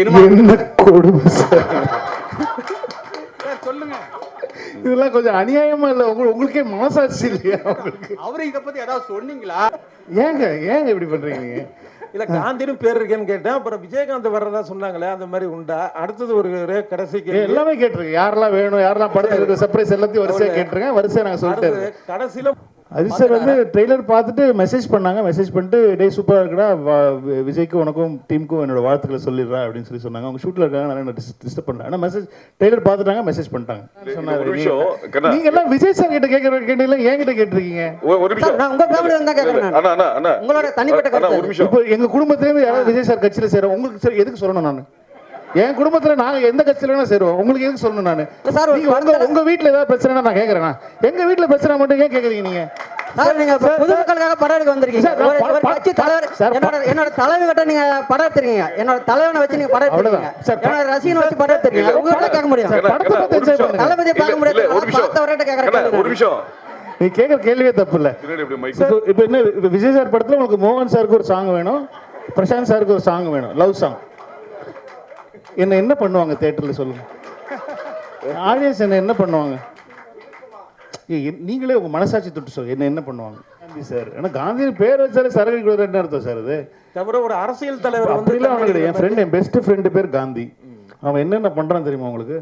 என்ன கொடுமை சார். சொல்லுங்க. இதெல்லாம் கொஞ்சம் அநியாயமா இல்ல? உங்களுக்கே மனசாட்சி இல்லையா உங்களுக்கு? அவரு இத பத்தி ஏதாவது சொன்னீங்களா? ஏங்க இப்படி பண்றீங்க நீங்க? இல்ல காந்தின்னு பேர் இருக்கேன்னு கேட்டேன். அப்புறம் விஜயகாந்த் வர்றதா சொன்னாங்களே, அந்த மாதிரி உண்டா? அடுத்தது ஒரு கடைசிக்கு எல்லாமே கேட்டிருக்கேன். யாரெல்லாம் வேணும், யாரெல்லாம் படத்துக்கு சர்ப்ரைஸ் எல்லாத்தையும் வரிசையா கேட்டிருக்கேன். வரிசையா நாங்க சொல்லிட்டு கடைசியில அது சார் வந்து ட்ரெய்லர் பார்த்துட்டு மெசேஜ் பண்ணாங்க. மெசேஜ் பண்ணிட்டு டே சூப்பராக இருக்குடா, விஜய்க்கும் உனக்கும் டீமுக்கும் என்னோட வாழ்த்துக்களை சொல்லிடுறா அப்படின்னு சொன்னாங்க. அவங்க ஷூட்டில் இருக்காங்க, நிறைய டிஸ்டர்ப் பண்ணாங்க. ஆனால் மெசேஜ் ட்ரெய்லர் பார்த்துட்டாங்க, மெசேஜ் பண்ணிட்டாங்க. சொன்னாங்க நீங்க எல்லாம் விஜய் சார் கிட்ட கேட்கற கேட்டீங்களா, என்கிட்ட கேட்டிருக்கீங்க? நான் உங்க ஃபேமிலி வந்தா கேக்குறேன். உங்களோட தனிப்பட்ட கருத்து. இப்போ எங்க குடும்பத்திலேருந்து யாராவது விஜய் சார் கட்சியில சேரும், உங்களுக்கு சார் எதுக்கு சொல்லணும்? நான் என் குடும்பத்துல நாங்க எந்த கட்சியில சேருவோம், உங்களுக்கு எதுக்கு சொல்லணும்? நான் உங்க வீட்டுல ஏதாவது பிரச்சனை நான் கேட்கறேன். எங்க வீட்டுல பிரச்சனை மட்டும் ஏன் கேட்கறீங்க நீங்க? நீங்க பொதுமக்களுக்காக படம் எடுக்க வந்திருக்கீங்க. ஒரு கட்சி தலைவர், என்னோட தலைவர் கிட்ட நீங்க படம் எடுத்துறீங்க. என்னோட தலைவனை வச்சு நீங்க படம் எடுத்துறீங்க. என்னோட ரசிகனை வச்சு படம் எடுத்துறீங்க. உங்ககிட்ட கேட்க முடியும், தளபதியை பார்க்க முடியாது. பார்த்தவர்கிட்ட கேட்கறேன். ஒரு விஷயம், நீ கேட்குற கேள்வியே தப்பு இல்லை. இப்போ என்ன, விஜய் சார் படத்தில் உங்களுக்கு மோகன் சாருக்கு ஒரு சாங் வேணும், பிரசாந்த் சாருக்கு ஒரு சாங் வேணும், லவ் சாங். என்ன பண்ணுவாங்க தியேட்டரில் சொல்லுங்க? ஆடியன்ஸ் என்ன பண்ணுவாங்க? நீங்களே உங்க மனசாட்சி தொட்டு சொல்லுங்க, என்ன பண்ணுவாங்க? காந்தி சார், ஏன்னா காந்தி பேர் வச்சாலே சரக்கு என்ன அர்த்தம் சார்? அது தவிர ஒரு அரசியல் தலைவர் வந்து என் ஃப்ரெண்ட், என் பெஸ்ட் ஃப்ரெண்டு பேர் காந்தி. அவன் என்னென்ன பண்றான்னு தெரியுமா உங்களுக்கு?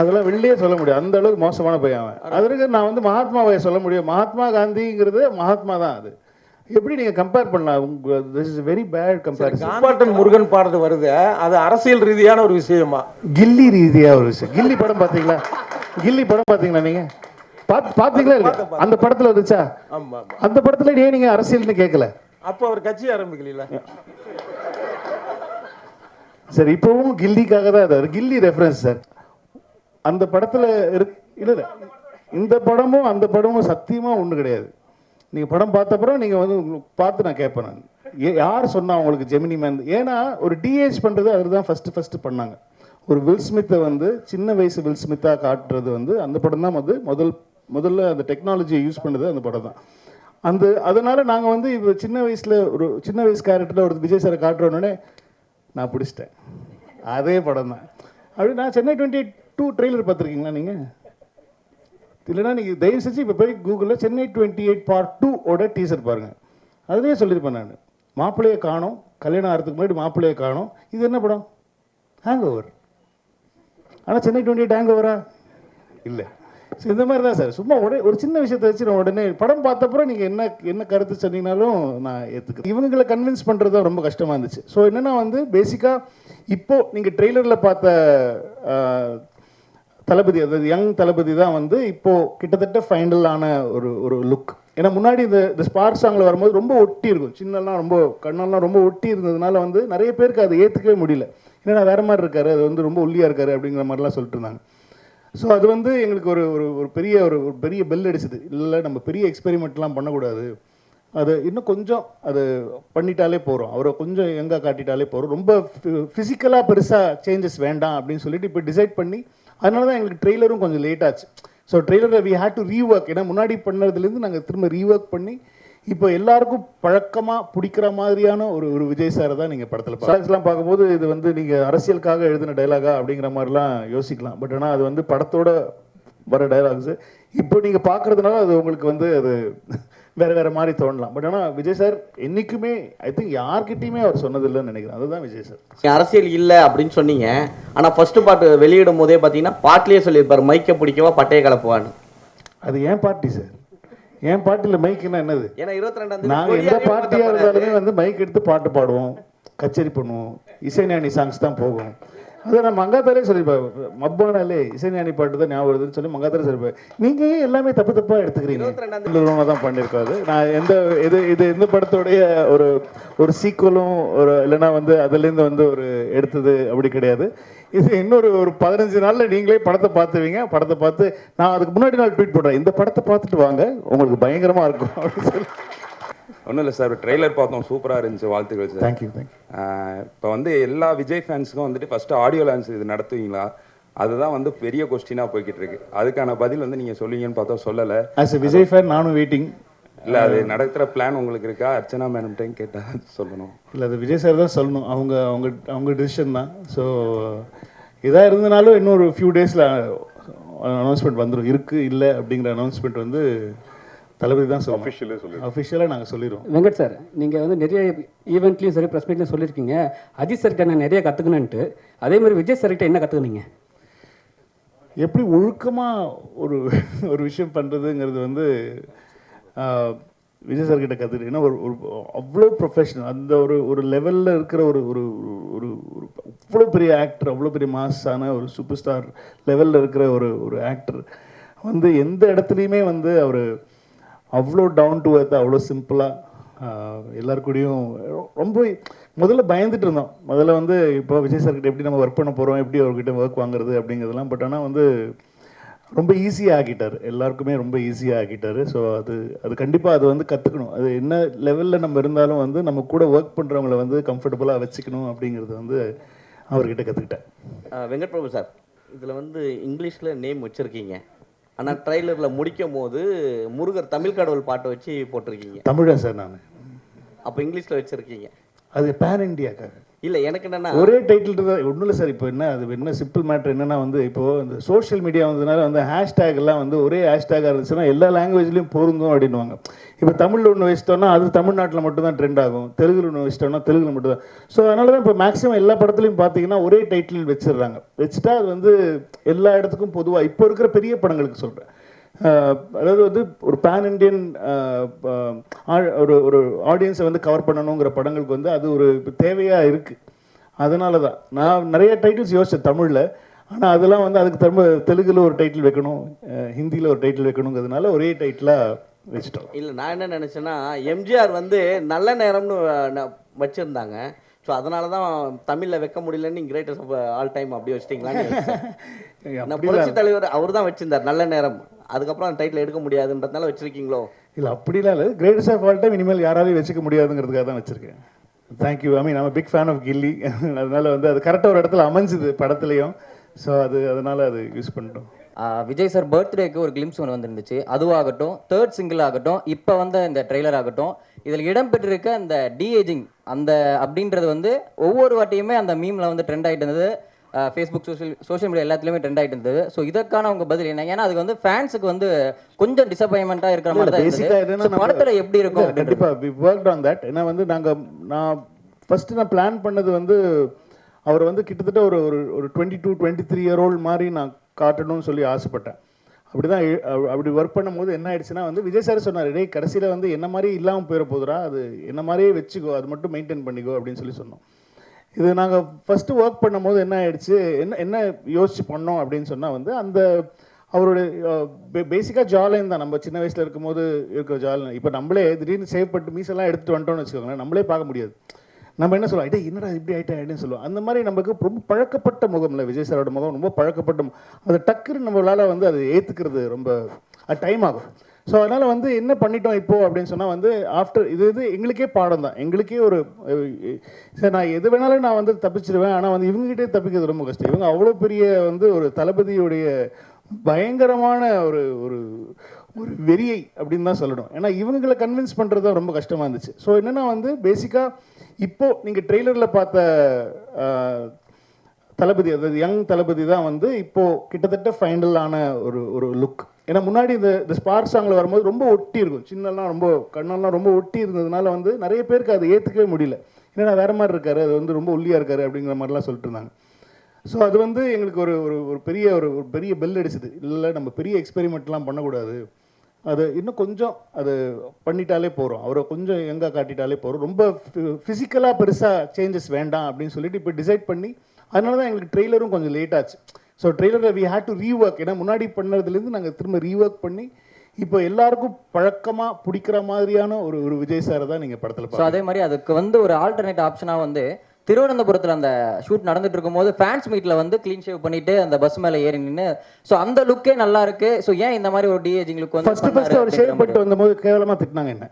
அதெல்லாம் வெளியே சொல்ல முடியும், அந்த அளவுக்கு மோசமான பையன் அவன். அதற்கு நான் வந்து மகாத்மாவை சொல்ல முடியும். மகாத்மா காந்திங்கிறது மகாத்மா தான். அது எப்படி நீங்க கம்பேர் பண்ணலாம்? This is very bad comparison. காப்பாட்டன் முருகன் பாடுறது வருது, அது அரசியல் ரீதியான ஒரு விஷயமா? கில்லி ரீதியா ஒரு விஷயம். கில்லி படம் பாத்தீங்களா? கில்லி படம் பாத்தீங்களா நீங்க? பாத்தீங்களா? அந்த படத்துல வந்துச்சா? அந்த படத்துல ஏன் நீங்க அரசியல்னு கேட்கல? அப்ப அவர் கட்சி ஆரம்பிக்கல. சரி, இப்பவும் கில்லிக்காக தான் அது. கில்லி ரெஃபரன்ஸ் சார். அந்த படத்துல இல்ல, இந்த படமும் அந்த படமும் சத்தியமா ஒண்ணு கிடையாது. நீங்க படம் பார்த்தப்பறம் நீங்க வந்து பார்த்து நான் கேட்பேன், நான் யார் சொன்னா உங்களுக்கு ஜெமினி மேன்? ஏன்னா ஒரு டிஏஜ் பண்றது அவர் தான் ஃபர்ஸ்ட் பண்ணாங்க. ஒரு வில் ஸ்மித்தை வந்து சின்ன வயசு வில் ஸ்மித்தா காட்டுறது வந்து அந்த படம் தான் வந்து முதல்ல அந்த டெக்னாலஜியை யூஸ் பண்ணது அந்த படம் தான். அதனால நாங்கள் வந்து இப்போ சின்ன வயசு கேரக்டரில் ஒரு விஜய் சாரை காட்டுறோன்னே நான் பிடிச்சிட்டேன். அதே படம் தான். அப்படி நான் சென்னை 28 ட்ரெய்லர் பார்த்துருக்கீங்களா நீங்கள்? இல்லைன்னா நீங்கள் தயவு செஞ்சு இப்போ போய் கூகுளில் சென்னை 28 Part 2 டீசர் பாருங்கள். அதுலேயே சொல்லியிருப்பேன் நான், மாப்பிள்ளையை காணோம், கல்யாணம் ஆகிறதுக்கு முன்னாடி மாப்பிள்ளையை காணோம். இது என்ன படம்? Hang over. ஆனால் சென்னை 28 ஹேங் ஓவரா? இல்லை. ஸோ இந்த மாதிரி தான் சார். சும்மா ஒரு சின்ன விஷயத்தை வச்சு நான் உடனே படம் பார்த்தப்பறம் நீங்கள் என்ன கருத்து சொன்னீங்கனாலும் நான் ஏற்றுக்கிறேன். இவங்களை கன்வின்ஸ் பண்ணுறது தான் ரொம்ப கஷ்டமாக இருந்துச்சு. ஸோ என்னென்னா வந்து பேசிக்காக இப்போது நீங்கள் ட்ரெய்லரில் பார்த்த தளபதி, அதாவது யங் தளபதி தான் வந்து இப்போது கிட்டத்தட்ட ஃபைனலான ஒரு லுக். ஏன்னா முன்னாடி இந்த ஸ்பார்க் சாங்கில் வரும்போது ரொம்ப ஒட்டி இருக்கும், சின்னெல்லாம் ரொம்ப கண்ணெல்லாம் ரொம்ப ஒட்டி இருந்ததுனால வந்து நிறைய பேருக்கு அதை ஏற்றுக்கவே முடியல. ஏன்னா வேறு மாதிரி இருக்காரு, அது வந்து ரொம்ப ஒல்லியாக இருக்காரு அப்படிங்கிற மாதிரிலாம் சொல்லிட்டு இருந்தாங்க. ஸோ அது வந்து எங்களுக்கு ஒரு பெரிய பெல் அடிச்சது. இல்லை, நம்ம பெரிய எக்ஸ்பெரிமெண்ட்லாம் பண்ணக்கூடாது, அது இன்னும் கொஞ்சம் அது பண்ணிட்டாலே போகிறோம், அவரை கொஞ்சம் எங்கே காட்டிட்டாலே போகிறோம், ரொம்ப ஃபிசிக்கலாக பெருசாக சேஞ்சஸ் வேண்டாம் அப்படின்னு சொல்லிட்டு இப்போ டிசைட் பண்ணி, அதனால தான் எங்களுக்கு ட்ரெய்லரும் கொஞ்சம் லேட் ஆச்சு. ஸோ ட்ரெய்லரில் வி ஹேட் டு ரீஒர்க். ஏன்னா முன்னாடி பண்ணதுலேருந்து நாங்கள் திரும்ப ரீஒர்க் பண்ணி இப்போ எல்லாருக்கும் பழக்கமாக பிடிக்கிற மாதிரியான ஒரு விஜய் சாரை தான் நீங்கள் படத்தில் டைலாக்ஸ்லாம் பார்க்கும்போது இது வந்து நீங்கள் அரசியலுக்காக எழுதின டைலாகா அப்படிங்கிற மாதிரிலாம் யோசிக்கலாம். பட் ஆனால் அது வந்து படத்தோட வர டைலாக்ஸு. இப்போ நீங்கள் பார்க்குறதுனால அது உங்களுக்கு வந்து அது வேறு மாதிரி தோணலாம். பட் ஆனால் விஜய் சார் என்றைக்குமே ஐ திங்க் யார்கிட்டையுமே அவர் சொன்னதில்லைன்னு நினைக்கிறேன். அதுதான் விஜய் சார். அரசியல் இல்லை அப்படின்னு சொன்னீங்க, ஆனால் ஃபர்ஸ்ட் பாட்டு வெளியிடும் போதே பார்த்தீங்கன்னா பாட்டிலே சொல்லியிருப்பார், மைக்கை பிடிக்கவா பட்டையை கலப்புவான்னு. அது ஏன் பார்ட்டி சார்? என் பாட்டில் மைக்குன்னா என்னது? ஏன்னா 22 நாங்கள் எந்த பார்ட்டியாக இருந்தாலுமே வந்து மைக் எடுத்து பாட்டு பாடுவோம், கச்சேரி பண்ணுவோம், இசைஞானி சாங்ஸ் தான் போகும். அதை நான் மங்காத்தாலே சொல்லியிருப்பேன், மப்பானாலே இசைஞானி பாட்டு தான் ஞாபகம் வருதுன்னு சொல்லி மங்காத்தாலே சொல்லியிருப்பேன். நீங்கள் ஏன் எல்லாமே தப்பாக எடுத்துக்கிறீங்க? தான் பண்ணியிருக்காது. நான் எந்த படத்தோடைய ஒரு சீக்குவலும் இல்லைன்னா வந்து அதுலேருந்து வந்து எடுத்தது அப்படி கிடையாது. இது இன்னொரு 15 நாளில் நீங்களே படத்தை பார்த்துவீங்க. படத்தை பார்த்து நான் அதுக்கு முன்னாடி நாள் ட்வீட் போடுறேன், இந்த படத்தை பார்த்துட்டு வாங்க, உங்களுக்கு பயங்கரமாக இருக்கும் அப்படின்னு சொல்லி. ஒன்றும் இல்லை சார், ட்ரெய்லர் பார்த்தோம், சூப்பராக இருந்துச்சு, வாழ்த்துக்கள் சார். தேங்க்யூ. இப்போ வந்து எல்லா விஜய் ஃபேன்ஸுக்கும் வந்துட்டு ஃபஸ்ட்டு ஆடியோ லான்ச் இது நடத்துவீங்களா? அதுதான் வந்து பெரிய கொஸ்டினாக போய்கிட்டு இருக்கு. அதுக்கான பதில் வந்து நீங்கள் சொல்லுவீங்கன்னு பார்த்தா சொல்லலை. ஆஸ் எ விஜய் ஃபேன் நானும் வெயிட்டிங். இல்லை அது நடக்கிற பிளான் உங்களுக்கு இருக்கா? அர்ச்சனா மேடம்கிட்டையும் கேட்டால் சொல்லணும். இல்லை அது விஜய் சார் தான் சொல்லணும். அவங்க அவங்க அவங்க டிசிஷன் தான். ஸோ இதாக இருந்தனாலும் இன்னொரு ஃபியூ டேஸில் அனௌன்ஸ்மெண்ட் வந்துடும். இருக்குது இல்லை அப்படிங்கிற அனௌன்ஸ்மெண்ட் வந்து தளபதி தான் சொல்லணும். அஃபிஷியலாக நாங்கள் சொல்லிடுவோம். வெங்கட் சார், நீங்கள் வந்து நிறைய ஈவெண்ட்லையும் சரி ப்ரெஸ் மீட்லையும் சொல்லியிருக்கீங்க அஜித் சார்கிட்ட நான் நிறைய கற்றுக்கணுன்ட்டு. அதே மாதிரி விஜய் சார்கிட்ட என்ன கற்றுக்குனீங்க? எப்படி ஒழுக்கமாக ஒரு ஒரு விஷயம் பண்ணுறதுங்கிறது வந்து விஜய் சார்கிட்ட கற்றுக்கிட்டு. ஏன்னா ஒரு அவ்வளோ ப்ரொஃபஷனல், அந்த ஒரு ஒரு லெவலில் இருக்கிற ஒரு ஒரு ஒரு ஒரு அவ்வளோ பெரிய ஆக்டர், அவ்வளோ பெரிய மாஸான ஒரு சூப்பர் ஸ்டார் லெவலில் இருக்கிற ஒரு ஒரு ஆக்டர் வந்து எந்த இடத்துலையுமே வந்து அவர் அவ்வளோ டவுன் டு எர்த், அவ்வளோ சிம்பிளாக எல்லாருக்கூடையும் ரொம்ப முதல்ல பயந்துட்டு இருந்தோம். முதல்ல வந்து இப்போ விஜய் சார்கிட்ட எப்படி நம்ம ஒர்க் பண்ண போகிறோம், எப்படி அவர்கிட்ட ஒர்க் வாங்குறது அப்படிங்கிறதுலாம். பட் ஆனால் வந்து ரொம்ப ஈஸியாக ஆக்கிட்டார், எல்லாருக்குமே ரொம்ப ஈஸியாக ஆக்கிட்டார். ஸோ அது கண்டிப்பாக அது வந்து கற்றுக்கணும். அது என்ன லெவலில் நம்ம இருந்தாலும் வந்து நம்ம கூட ஒர்க் பண்ணுறவங்கள வந்து கம்ஃபர்டபுளாக வச்சுக்கணும் அப்படிங்கிறது வந்து அவர்கிட்ட கற்றுக்கிட்டேன். வெங்கட் பிரபு சார், இதில் வந்து இங்கிலீஷில் நேம் வச்சுருக்கீங்க, ஆனால் ட்ரைலரில் முடிக்கும் போது முருகர் தமிழ் கடவுள் பாட்டை வச்சு போட்டிருக்கீங்க. தமிழன் சார் நான். அப்போ இங்கிலீஷில் வச்சுருக்கீங்க. அது பேன் இண்டியாக்காக இல்லை, எனக்கு என்னென்னா ஒரே டைட்டில் தான். ஒன்றும் இல்லை சார். இப்போ என்ன அது என்ன சிம்பிள் மேட்ரு என்னென்னா வந்து இப்போது இந்த சோஷியல் மீடியா வந்ததுனால வந்து ஹேஷ்டேக் எல்லாம் வந்து ஒரே ஹேஷ்டேக்காக இருந்துச்சுன்னா எல்லா லாங்குவேஜ்லேயும் பொருந்தும் அப்படின்வாங்க. இப்போ தமிழில் ஒன்று வச்சிட்டோம்னா அது தமிழ்நாட்டில் மட்டும்தான் ட்ரெண்ட் ஆகும், தெலுங்குல ஒன்று வச்சிட்டோம்னா தெலுங்குல மட்டும் தான். ஸோ அதனால தான் இப்போ மேக்ஸிமம் எல்லா படத்துலையும் பார்த்தீங்கன்னா ஒரே டைட்டில் வச்சிடுறாங்க. வச்சுட்டா அது வந்து எல்லா இடத்துக்கும் பொதுவாக இப்போ இருக்கிற பெரிய படங்களுக்கு சொல்கிறேன். அதாவது வந்து ஒரு பேன் இண்டியன் ஒரு ஒரு ஆடியன்ஸை வந்து கவர் பண்ணணுங்கிற படங்களுக்கு வந்து அது ஒரு தேவையாக இருக்குது. அதனால தான் நான் நிறைய டைட்டில்ஸ் யோசித்தேன் தமிழில். ஆனால் அதெல்லாம் வந்து அதுக்கு திரும்ப தெலுங்குல ஒரு டைட்டில் வைக்கணும், ஹிந்தியில் ஒரு டைட்டில் வைக்கணுங்கிறதுனால ஒரே டைட்டிலாக வச்சுட்டோம். இல்லை, நான் என்ன நினச்சேன்னா எம்ஜிஆர் வந்து நல்ல நேரம்னு வச்சுருந்தாங்க. ஸோ அதனால தான் தமிழில் வைக்க முடியலன்னு கிரேட்டஸ்ட் ஆஃப் ஆல் டைம் அப்படி வச்சிட்டிங்களான்னு. புரட்சி தலைவர் அவர் தான் வச்சிருந்தார் நல்ல நேரம். அதுக்கப்புறம் அந்த டைட்டில் எடுக்க முடியாதுன்றதுனால வச்சிருக்கீங்களோ? இல்லை, அப்படிலாம் இல்லை. கிரேட்டஸ்ட் ஆஃப் ஆல் டைம் இனிமேல் யாராலையும் வச்சுக்க முடியாதுங்கிறதுக்காக தான் வச்சுருக்கேன். Thank you. I mean big fan of Ghilli. அதனால வந்து அது கரெக்டாக ஒரு இடத்துல அமைஞ்சுது படத்துலையும். ஸோ அதனால அது யூஸ் பண்ணிட்டோம். விஜய் சார் பர்த்டேக்கு ஒரு கிளிம்ஸ் ஒன்று வந்துருந்துச்சு. அதுவாகட்டும், தேர்ட் சிங்கிள் ஆகட்டும், இப்போ வந்த இந்த ட்ரெய்லர் ஆகட்டும், இதில் இடம்பெற்றிருக்க இந்த டிஏஜிங் அந்த அப்படின்றது வந்து ஒவ்வொரு வாட்டியுமே அந்த மீமில் வந்து ட்ரெண்ட் ஆகிட்டு இருந்தது. ஃபேஸ்புக் சோஷியல் மீடியா எல்லாத்துலேயுமே ட்ரெண்ட் ஆகிட்டு இருந்தது. ஸோ இதற்கான உங்கள் பதில் என்ன? ஏன்னா அதுக்கு வந்து ஃபேன்ஸுக்கு வந்து கொஞ்சம் டிசப்பாயின்மெண்ட்டாக இருக்கிற மாதிரி தான் இருந்தது. படத்தில் எப்படி இருக்கும்? கண்டிப்பாக வி ஒர்க்ட் ஆன் தட். ஏன்னா வந்து நான் ஃபஸ்ட்டு நான் பிளான் பண்ணது வந்து அவர் வந்து கிட்டத்தட்ட ஒரு ஒரு 22-23 இயர் ஓல்டு மாதிரி நான் காட்டணும்னு சொல்லி ஆசைப்பட்டேன். அப்படி ஒர்க் பண்ணும்போது என்ன ஆயிடுச்சுன்னா வந்து விஜய் சார் சொன்னார், டேய் கடைசியில் வந்து என்ன மாதிரி இல்லாமல் போயிட போதுரா, அது என்ன மாதிரியே வச்சுக்கோ, அது மட்டும் மெயின்டைன் பண்ணிக்கோ அப்படின்னு சொல்லி சொன்னோம். இது நாங்கள் ஃபஸ்ட்டு ஒர்க் பண்ணும்போது என்ன ஆயிடுச்சு, என்ன யோசிச்சு பண்ணோம் அப்படின்னு சொன்னால் வந்து அந்த அவருடைய பேசிக்காக ஜாலைன் தான். நம்ம சின்ன வயசில் இருக்கும்போது இருக்கிற ஜாலைன் இப்போ நம்மளே திடீர்னு சேவ் பண்ணிட்டு மீசெல்லாம் எடுத்துகிட்டு வந்துட்டோம்னு வச்சுக்கோங்களேன், நம்மளே பார்க்க முடியாது. நம்ம என்ன சொல்லுவோம், ஐட்டே என்னடா இப்படி ஆகிட்டேன் அப்படின்னு சொல்லுவோம். அந்த மாதிரி நமக்கு ரொம்ப பழக்கப்பட்ட முகம் இல்லை விஜய் சாரோட முகம், ரொம்ப பழக்கப்பட்ட அது டக்குன்னு நம்மளால் வந்து அது ஏற்றுக்கிறது ரொம்ப டைம் ஆகும். ஸோ அதனால் வந்து என்ன பண்ணிட்டோம் இப்போது அப்படின்னு சொன்னால் வந்து ஆஃப்டர் இது எங்களுக்கே பாடம் தான். எங்களுக்கே ஒரு சரி நான் எது வேணாலும் நான் வந்து தப்பிச்சிடுவேன், ஆனால் வந்து இவங்ககிட்டே தப்பிக்கிறது ரொம்ப கஷ்டம். இவங்க அவ்வளோ பெரிய வந்து ஒரு தளபதியுடைய பயங்கரமான ஒரு ஒரு ஒரு வெறியை அப்படின்னு தான் சொல்லணும். ஏன்னா இவங்களை கன்வின்ஸ் பண்ணுறது தான் ரொம்ப கஷ்டமாக இருந்துச்சு. ஸோ என்னென்னா வந்து பேசிக்காக இப்போது நீங்கள் ட்ரெய்லரில் பார்த்த தளபதி, அதாவது யங் தளபதி தான் வந்து இப்போது கிட்டத்தட்ட ஃபைனலான ஒரு ஒரு லுக். ஏன்னா முன்னாடி இந்த ஸ்பார்க் சாங்கில் வரும்போது ரொம்ப ஒட்டி இருக்கும், சின்னெல்லாம் ரொம்ப கண்ணெல்லாம் ரொம்ப ஒட்டி இருந்ததுனால வந்து நிறைய பேருக்கு அதை ஏற்றுக்கவே முடியல. ஏன்னா வேறு மாதிரி இருக்காரு, அது வந்து ரொம்ப ஒல்லியாக இருக்காரு அப்படிங்கிற மாதிரிலாம் சொல்லிட்டு இருந்தாங்க. ஸோ அது வந்து எங்களுக்கு ஒரு ஒரு பெரிய ஒரு பெரிய பெல் அடிச்சுது. இல்லை நம்ம பெரிய எக்ஸ்பெரிமெண்ட்லாம் பண்ணக்கூடாது, அது இன்னும் கொஞ்சம் அது பண்ணிட்டாலே போகிறோம், அவரை கொஞ்சம் எங்கே காட்டிட்டாலே போகிறோம், ரொம்ப ஃபிசிக்கலாக பெருசாக சேஞ்சஸ் வேண்டாம் அப்படின்னு சொல்லிட்டு இப்போ டிசைட் பண்ணி அதனால தான் எங்களுக்கு ட்ரெய்லரும் கொஞ்சம் லேட் ஆச்சு. ஸோ ட்ரெய்லரில் வி ஹேட் டு ரீஒர்க். ஏன்னா முன்னாடி பண்ணதுலேருந்து நாங்கள் திரும்ப ரீஒர்க் பண்ணி இப்போ எல்லாருக்கும் பழக்கமாக பிடிக்கிற மாதிரியான ஒரு விஜய் சாரை தான் நீங்கள் படத்தில் பார்த்து. அதே மாதிரி அதுக்கு வந்து ஒரு ஆல்டர்னேட் ஆப்ஷனாக வந்து திருவனந்தபுரத்தில் அந்த ஷூட் நடந்துட்டு இருக்கும்போது ஃபேன்ஸ் மீட்டில் வந்து க்ளீன் ஷேவ் பண்ணிட்டு அந்த பஸ் மேலே ஏறி நின்று, ஸோ அந்த லுக்கே நல்லா இருக்கு. ஸோ ஏன் இந்த மாதிரி ஒரு டிஏஜிங் லுக் வந்து ஃபர்ஸ்ட் அவர் ஷேவ் பண்ணிட்டு வந்தபோது கேவலமாக திட்டினாங்க, என்ன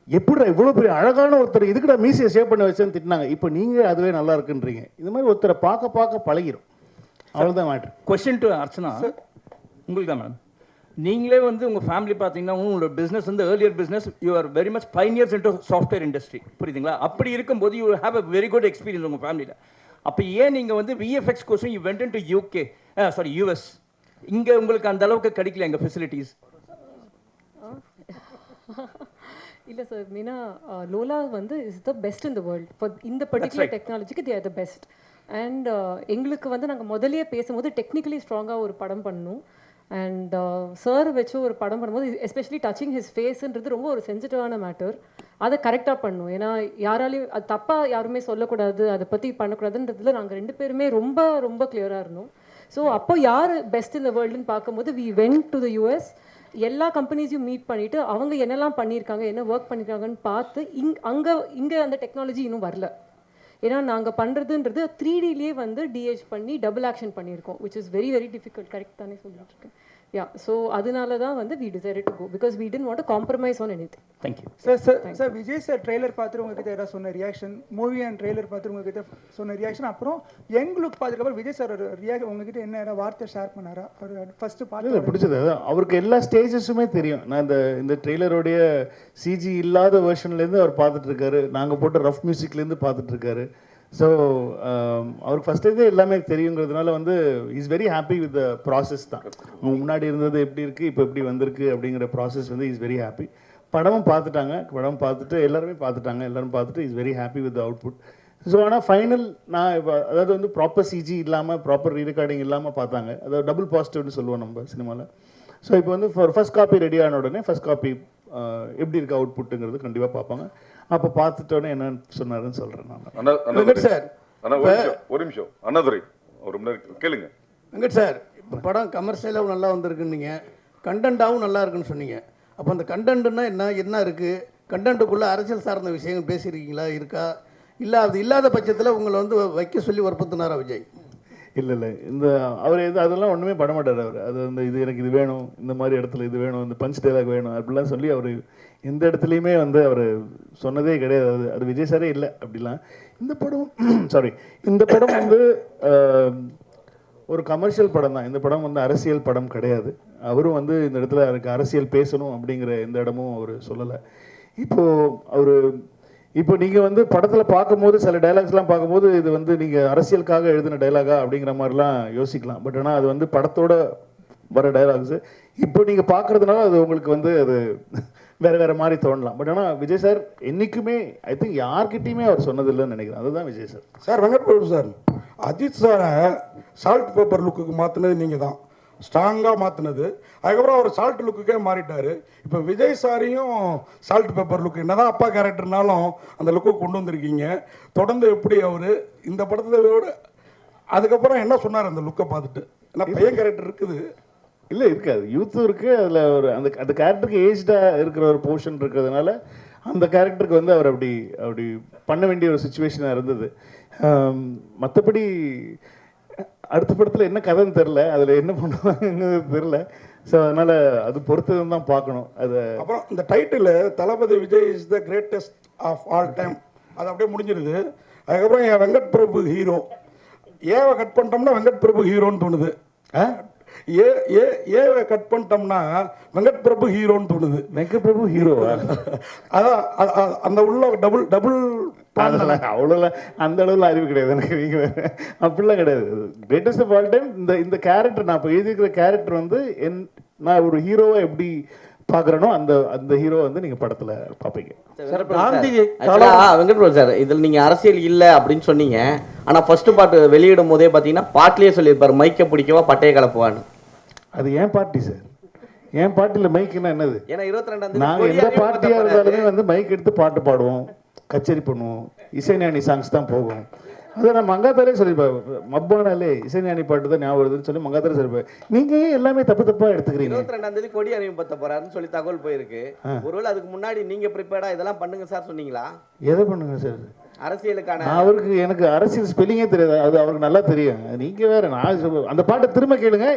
எப்படிடா இவ்வளோ பெரிய அழகான ஒருத்தர் இதுக்குடா மீசியை ஷேவ் பண்ண வச்சேன்னு திட்டினாங்க. இப்போ நீங்கள் அதுவே நல்லா இருக்குன்றீங்க. இந்த மாதிரி ஒருத்தரை பார்க்க பழகிடும், அவ்வளோதான் மேட்ரு. கொஸ்டின் டு அர்ச்சனா, உங்களுக்கு தான் மேடம். நீங்களே வந்து உங்கள் ஃபேமிலி பார்த்தீங்கன்னா உங்களோட பிஸ்னஸ் வந்து earlier business you are very much pioneers into software industry, புரியுதுங்களா? அப்படி இருக்கும்போது you have a very good experience உங்கள் ஃபேமிலியில். அப்போ ஏன் நீங்கள் வந்து விஎஃப்எக்ஸ் கோர்ஸும் you went into UK US, இங்கே உங்களுக்கு அந்த அளவுக்கு கிடைக்கல எங்கள் ஃபெசிலிட்டிஸ்? இல்லை சார், மீனா லோலா வந்து is the best in the world for இந்த பர்டிகுலர் டெக்னாலஜிக்கு they are the best. And எங்களுக்கு வந்து நாங்கள் முதலியே பேசும்போது டெக்னிக்கலி ஸ்ட்ராங்காக ஒரு படம் பண்ணணும். அண்ட் சார் வச்சு ஒரு படம் பண்ணும்போது எஸ்பெஷலி டச்சிங் ஹிஸ் ஃபேஸுன்றது ரொம்ப ஒரு சென்சிட்டிவான மேட்டர். அதை கரெக்டாக பண்ணணும். ஏன்னா யாராலையும் அது தப்பாக யாருமே சொல்லக்கூடாது, அதை பற்றி பண்ணக்கூடாதுன்றதுல நாங்கள் 2 பேருமே ரொம்ப ரொம்ப கிளியராக இருந்தோம். ஸோ அப்போ யார் பெஸ்ட் இந்த வேர்ல்டுன்னு பார்க்கும்போது we went to the US. எல்லா கம்பெனிஸையும் மீட் பண்ணிவிட்டு அவங்க என்னெல்லாம் பண்ணியிருக்காங்க, என்ன ஒர்க் பண்ணியிருக்காங்கன்னு பார்த்து இங்கே அந்த டெக்னாலஜி இன்னும் வரல. ஏன்னா நாங்கள் பண்ணுறதுன்றது 3Dலேயே வந்து டிஹெச் பண்ணி டபுள் ஆக்ஷன் பண்ணியிருக்கோம், which is very very difficult. Correct தானே சொல்லிட்டு இருக்கேன்? யா, ஸோ அதனால தான் வந்து we decided to go because we didn't want to compromise on anything. Thank you sir. Vijay sir trailer பார்த்துட்டு உங்ககிட்ட ஏதாவது சொன்ன ரியாக்ஷன், மூவி அண்ட் ட்ரெய்லர் பார்த்துட்டு உங்ககிட்ட சொன்ன ரியாக்ஷன், அப்புறம் யங் லுக் பார்த்துக்கப்புறம் விஜய் சார் ஒரு உங்ககிட்ட என்ன வார்த்தை ஷேர் பண்ணாரா? அவர் ஃபர்ஸ்ட் பார்த்து பிடிச்சது அவருக்கு எல்லா ஸ்டேஜஸுமே தெரியும். நான் இந்த ட்ரெய்லருடைய சிஜி இல்லாத வெர்ஷன்லேருந்து அவர் பார்த்துட்டு இருக்காரு, நாங்கள் போட்ட ரஃப் மியூசிக்லேருந்து பார்த்துட்டு இருக்காரு. ஸோ அவருக்கு ஃபஸ்ட்டே எல்லாமே தெரியுங்கிறதுனால வந்து is very happy with the process தான். முன்னாடி இருந்தது எப்படி இருக்குது, இப்போ எப்படி வந்திருக்கு அப்படிங்கிற ப்ராசஸ் வந்து இஸ் வெரி ஹாப்பி. படமும் பார்த்துட்டாங்க, படம் பார்த்துட்டு எல்லாருமே பார்த்துட்டாங்க, எல்லோரும் பார்த்துட்டு is very happy with the output. So ஆனால் ஃபைனல் நான் இப்போ அதாவது வந்து ப்ராப்பர் சிஜி இல்லாமல் ப்ராப்பர் ரீரெக்கார்டிங் இல்லாமல் பார்த்தாங்க. அதாவது டபுள் பாசிட்டிவ்னு சொல்லுவோம் நம்ம சினிமாவில். ஸோ இப்போ வந்து ஃபர்ஸ்ட் காப்பி ரெடி ஆன உடனே ஃபர்ஸ்ட் காப்பி எப்படி இருக்குது அவுட்புட்டுங்கிறது கண்டிப்பாக பார்ப்பாங்க. அப்போ பார்த்துட்டோன்னே என்னன்னு சொன்னாருன்னு சொல்கிறேன் நான். வெங்கட் சார் ஒரு நிமிஷம் அண்ணாதுரை ஒரு கேளுங்க. வெங்கட் சார், இப்போ படம் கமர்ஷியலாகவும் நல்லா வந்திருக்குன்னீங்க, கண்டென்ட்டாகவும் நல்லா இருக்குன்னு சொன்னீங்க. அப்போ அந்த கண்டென்ட்னா என்ன இருக்குது? கண்டென்ட்டுக்குள்ளே அரசியல் சார்ந்த விஷயங்கள் பேசியிருக்கீங்களா, இருக்கா? இல்லை அது இல்லாத பட்சத்தில் உங்களை வந்து வைக்க சொல்லி வற்புறுத்தினாரா விஜய்? இல்லை இந்த அவர் அதெல்லாம் ஒன்றுமே பண்ண மாட்டார் அவர். அது வந்து இது எனக்கு இது வேணும், இந்த மாதிரி இடத்துல இது வேணும், இந்த பஞ்ச் டைலாக் வேணும் அப்படிலாம் சொல்லி அவர் எந்த இடத்துலையுமே வந்து அவர் சொன்னதே கிடையாது. அது விஜய் சாரே இல்லை அப்படிலாம். இந்த படம் இந்த படம் வந்து ஒரு கமர்ஷியல் படம் தான். இந்த படம் வந்து அரசியல் படம் கிடையாது. அவரும் வந்து இந்த இடத்துல எனக்கு அரசியல் பேசணும் அப்படிங்கிற எந்த இடமும் அவர் சொல்லலை. இப்போ நீங்கள் வந்து படத்தில் பார்க்கும்போது சில டைலாக்ஸ்லாம் பார்க்கும்போது இது வந்து நீங்கள் அரசியலுக்காக எழுதின டைலாகா அப்படிங்கிற மாதிரிலாம் யோசிக்கலாம். பட் ஆனால் அது வந்து படத்தோட வர டைலாக்ஸு. இப்போ நீங்கள் பார்க்குறதுனால அது உங்களுக்கு வந்து அது வேறு மாதிரி தோணலாம். பட் ஆனால் விஜய் சார் என்றைக்குமே ஐ திங்க் யார்கிட்டையுமே அவர் சொன்னதில்லைன்னு நினைக்கிறேன். அதுதான் Vijay sir. Sir Venkat Prabhu sir, Ajith சாரை சால்ட் பேப்பர் லுக்குக்கு மாற்றினது நீங்கள் தான், ஸ்ட்ராங்காக மாற்றினது. அதுக்கப்புறம் அவர் சால்ட் லுக்குக்கே மாறிட்டார். இப்போ விஜய் சாரையும் சால்ட் பேப்பர் லுக்கு என்னதான் அப்பா கேரக்டர்னாலும் அந்த லுக்கு கொண்டு வந்திருக்கீங்க. தொடர்ந்து எப்படி அவர் இந்த படத்தோட அதுக்கப்புறம் என்ன சொன்னார் அந்த லுக்கை பார்த்துட்டு? ஏன்னா பையன் கேரக்டர் இருக்குது, இல்லை இருக்காது, யூத்தும் இருக்குது. அதில் ஒரு அந்த கேரக்டருக்கு ஏஜ்டாக இருக்கிற ஒரு போர்ஷன் இருக்கிறதுனால அந்த கேரக்டருக்கு வந்து அவர் அப்படி பண்ண வேண்டிய ஒரு சுச்சுவேஷனாக இருந்தது. மற்றபடி அடுத்த படத்தில் என்ன கதைன்னு தெரில, அதில் என்ன பண்ணுவாங்கன்னு தெரில. ஸோ அதனால் அது பொறுத்து தான் பார்க்கணும். அது அப்புறம் இந்த title Thalapathy Vijay is the greatest of all time அது அப்படியே முடிஞ்சிருது. அதுக்கப்புறம் என் வெங்கட் பிரபு ஹீரோ, ஏவை கட் பண்ணிட்டோம்னா வெங்கட் பிரபு ஹீரோன்னு தோணுது. ஏவை கட் பண்ணிட்டோம்னா வெங்கட் பிரபு ஹீரோன்னு தோணுது. வெங்கட் பிரபு ஹீரோவா? அதான் அந்த உள்ள டபுள் அவ்வளோலாம் அந்த அளவுல அறிவு கிடையாது எனக்கு. நீங்கள் அப்படிலாம் கிடையாது. கிரேட்டஸ்ட் ஆஃப் ஆல் டைம் இந்த கேரக்டர் நான் இப்போ எழுதியிருக்கிற கேரக்டர் வந்து நான் ஒரு ஹீரோவை எப்படி பார்க்குறேனோ அந்த ஹீரோ வந்து நீங்கள் படத்தில் பார்ப்பீங்க. வெங்கட் பிரபு சார், இதில் நீங்கள் அரசியல் இல்லை அப்படின்னு சொன்னீங்க. ஆனால் ஃபர்ஸ்ட் பாட்டு வெளியிடும் போதே பார்த்தீங்கன்னா பாட்டிலே சொல்லியிருப்பார், மைக்கை பிடிக்கவா பட்டையை கலப்புவான்னு. அது ஏன் பார்ட்டி சார்? என் பாட்டில் மைக்குன்னா என்னது? ஏன்னா 22 நாங்கள் எந்த பார்ட்டியாக இருந்தாலுமே வந்து மைக் எடுத்து பாட்டு பாடுவோம், கச்சேரி பண்ணுவோம், இசைஞானி சாங்ஸ் தான் போகும். அதை நான் மங்காத்தாலே சொல்லியிருப்பேன். மப்பானாலே இசைஞானி பாட்டு தான் ஞாபகம் வருதுன்னு சொல்லி மங்காத்தாலே சொல்லியிருப்பேன். நீங்கள் ஏன் எல்லாமே தப்பாக எடுத்துக்கிறீங்க? 22 கொடி அறிமுகப்படுத்த போறாருன்னு சொல்லி தகவல் போயிருக்கு. ஒருவேளை அதுக்கு முன்னாடி நீங்க ப்ரிப்பேர்டா இதெல்லாம் பண்ணுங்க சார் சொன்னீங்களா? எதை பண்ணுங்க சார்? அரசியலுக்கான எனக்கு அரசியல் ஸ்பெல்லிங்கே தெரியாது, அது அவருக்கு நல்லா தெரியும். நீங்க வேற. நான் அந்த பாட்டை திரும்ப கேளுங்க.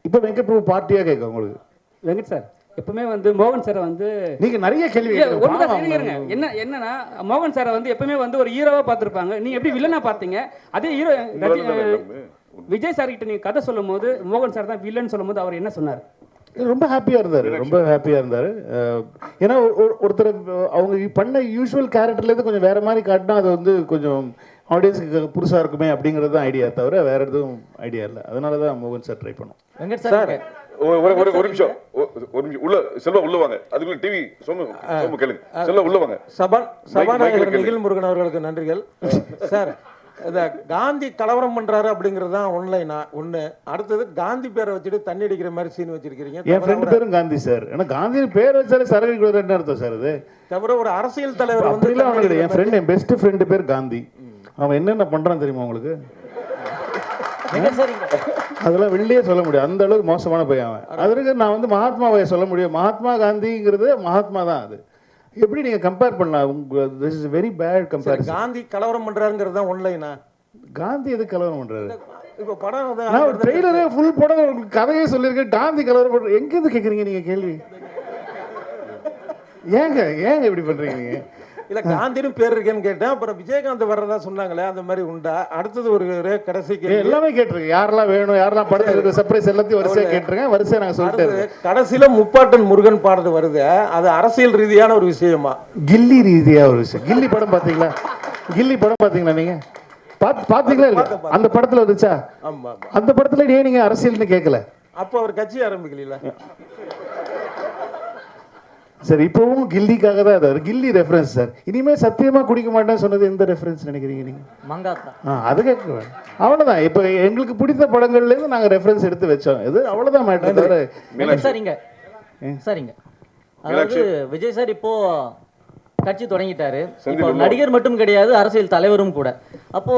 இப்போ வெங்கட் பிரபு பார்ட்டியா கேட்க உங்களுக்கு. வெங்கட் சார் எப்பவுமே வந்து மோகன் சாரை வந்து நீங்க நிறைய கேள்வி என்னன்னா மோகன் சாரை வந்து எப்பவுமே வந்து ஒரு ஹீரோவா பார்த்துருப்பாங்க. நீங்க எப்படி வில்லனா பார்த்தீங்க? அதே ஹீரோ விஜய் சார் கிட்ட நீங்க கதை சொல்லும் போது மோகன் சார் தான் வில்லன் சொல்லும் போது அவர் என்ன சொன்னார்? ரொம்ப ஹாப்பியாக இருந்தார், ரொம்ப ஹாப்பியாக இருந்தார். ஏன்னா ஒருத்தர் அவங்க பண்ண யூஸ்வல் கேரக்டர்லேருந்து கொஞ்சம் வேறு மாதிரி காட்டினா அது வந்து கொஞ்சம் ஆடியன்ஸுக்கு புதுசாக இருக்குமே அப்படிங்கிறது தான் ஐடியா, தவிர வேறு எதுவும் ஐடியா இல்லை. அதனால தான் மோகன் சார் ட்ரை பண்ணோம். வெங்கட் சார் ஒரு நிமிஷம் உள்ள செல்வா உள்ள வாங்க. அதுக்குள்ள டிவி சோமு கேளுங்க. செல்வா உள்ள வாங்க. சபாநாயகர் நிகில் முருகன் அவர்களுக்கு நன்றிகள். சார், இந்த காந்தி கலவரம் பண்றாரு அப்படிங்கிறது தான் ஒன்லைனா ஒண்ணு. அடுத்தது காந்தி பேரை வச்சுட்டு தண்ணி அடிக்கிற மாதிரி சீன் வச்சிருக்கீங்க. என் ஃப்ரெண்டு பேரும் காந்தி சார். ஏன்னா காந்தி பேர் வச்சாலே சரக்கு என்ன அர்த்தம் சார்? அது தவிர ஒரு அரசியல் தலைவர் வந்து என் ஃப்ரெண்ட், என் பெஸ்ட் ஃப்ரெண்டு பேர் காந்தி. அவன் என்னென்ன பண்றான் தெரியுமா உங்களுக்கு? அதெல்லாம் வெளியே சொல்ல முடியும், அந்த அளவுக்கு மோசமான பையன் அவன். அதற்கு நான் வந்து மகாத்மாவை சொல்ல முடியும். மகாத்மா காந்திங்கிறது மகாத்மா தான். அது எப்படி நீங்க கம்பேர் பண்ணலாம்? This is very bad comparison. Gandhi கலவரம் பண்றாருங்கிறது தான் ஒன்லைனா. காந்தி எது கலவரம் பண்றாரு? இப்போ படம் நான் ஒரு ட்ரெய்லரே ஃபுல் படம் உங்களுக்கு கதையே சொல்லியிருக்கேன். காந்தி கலவரம் பண்ற எங்க இருந்து கேக்குறீங்க நீங்க கேள்வி? ஏங்க இப்படி பண்றீங்க நீங்க? இல்ல காந்தின்னு பேர் இருக்கேன்னு கேட்டேன். அப்புறம் விஜயகாந்த் வர்றதா சொன்னாங்களே, அந்த மாதிரி உண்டா? அடுத்தது ஒரு கடைசி எல்லாமே கேட்டிருக்கேன். யாரெல்லாம் வேணும், யாரெல்லாம் படத்துக்கு சர்ப்ரைஸ் எல்லாத்தையும் வரிசையா கேட்டிருக்கேன். வரிசையா நாங்க சொல்லிட்டு கடைசியில முப்பாட்டன் முருகன் பாடுறது வருது. அது அரசியல் ரீதியான ஒரு விஷயமா? கில்லி ரீதியா ஒரு விஷயம். கில்லி படம் பாத்தீங்களா? கில்லி படம் பாத்தீங்களா நீங்க? பாத்தீங்களா? அந்த படத்துல வந்துச்சா? அந்த படத்துல ஏன் நீங்க அரசியல்னு கேட்கல? அப்ப அவர் கட்சி ஆரம்பிக்கல. சார் இப்பவும் கில்லிக்காக தான் அது கில்லி ரெஃபரன்ஸ் சார். இனிமே சத்தியமா குடிக்க மாட்டேன்னு சொன்னது எந்த ரெஃபரன்ஸ் நினைக்கிறீங்க நீங்க? மங்காத்தா. அது கேட்க அவ்வளவுதான். இப்போ எங்களுக்கு பிடித்த படங்கள்ல இருந்து நாங்க ரெஃபரன்ஸ் எடுத்து வச்சோம். இது அவ்வளவுதான் மேட்டர். தவிர சரிங்க. அதாவது விஜய் சார் இப்போ கட்சி தொடங்கிட்டாரு. இப்போ நடிகர் மட்டும் கிடையாது, அரசியல் தலைவரும் கூட. அப்போ